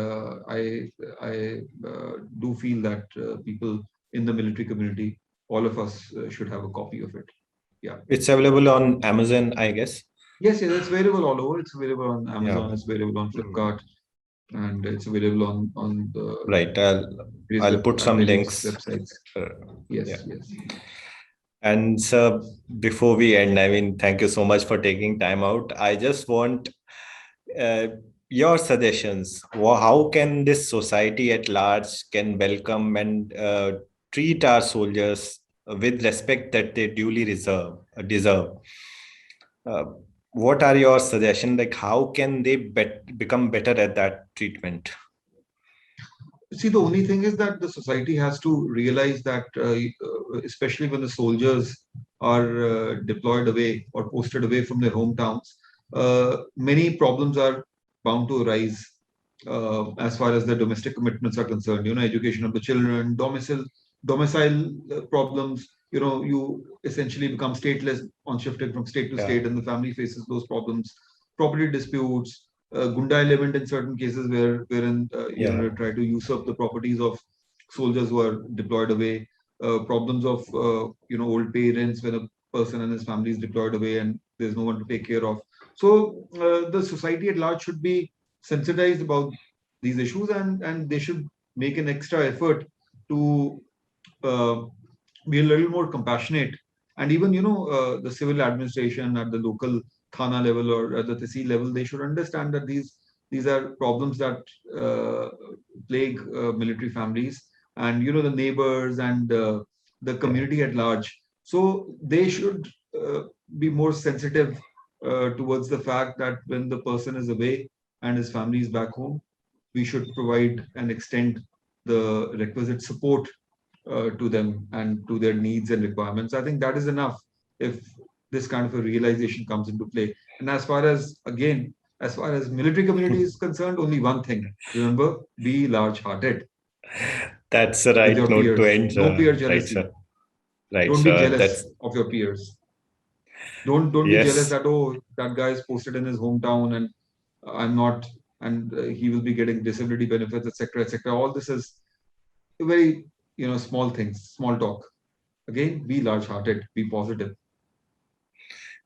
I do feel that people in the military community, all of us, should have a copy of it. Yeah. It's available on Amazon, I guess. Yes, it's available all over. It's available on Amazon. Yeah. It's available on Flipkart, and it's available on the Right. I'll put some various links. websites. Yes, Yeah. yes. And so before we end, I mean, thank you so much for taking time out. I just want your suggestions. How can this society at large can welcome and treat our soldiers with respect that they duly deserve? What are your suggestions? Like, how can they become better at that treatment? See, the only thing is that the society has to realize that, especially when the soldiers are deployed away or posted away from their hometowns, many problems are bound to arise as far as the domestic commitments are concerned. Education of the children, domicile problems. You essentially become stateless on shifting from state to state, and the family faces those problems. Property disputes, Gunda element in certain cases wherein try to usurp the properties of soldiers who are deployed away. Problems of old parents when a person and his family is deployed away and there's no one to take care of. So the society at large should be sensitized about these issues, and they should make an extra effort to be a little more compassionate. And even the civil administration at the local Thana level or at the Tehsil level, they should understand that these are problems that plague military families, and the neighbors and the community at large. So they should be more sensitive towards the fact that when the person is away and his family is back home, we should provide and extend the requisite support to them and to their needs and requirements. I think that is enough if this kind of a realization comes into play. And as far as military community is concerned, only one thing: remember, be large-hearted. That's the with right your note to peers. end, No peer right, jealousy. sir. Right, Don't be sir. jealous That's of your peers. Don't be jealous yes. that, oh, that guy is posted in his hometown and I'm not, and he will be getting disability benefits, etc., etc. All this is very, small things, small talk. Again, be large-hearted, be positive.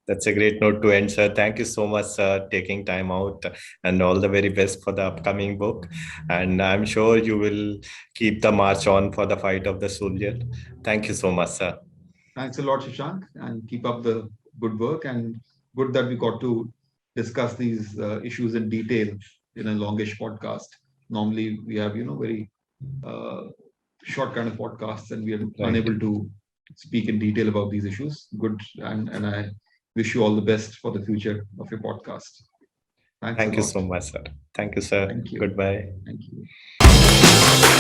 That's a great note to end, sir. Thank you so much, sir, taking time out, and all the very best for the upcoming book. And I'm sure you will keep the march on for the fight of the soldier. Thank you so much, sir. Thanks a lot, Shashank, and keep up the good work. And good that we got to discuss these issues in detail in a longish podcast. Normally, we have very uh, short kind of podcasts, and we are Right. unable to speak in detail about these issues. Good, and I wish you all the best for the future of your podcast. Thanks a Thank you lot. so much, sir. Thank you, sir. Thank you. Goodbye. Thank you.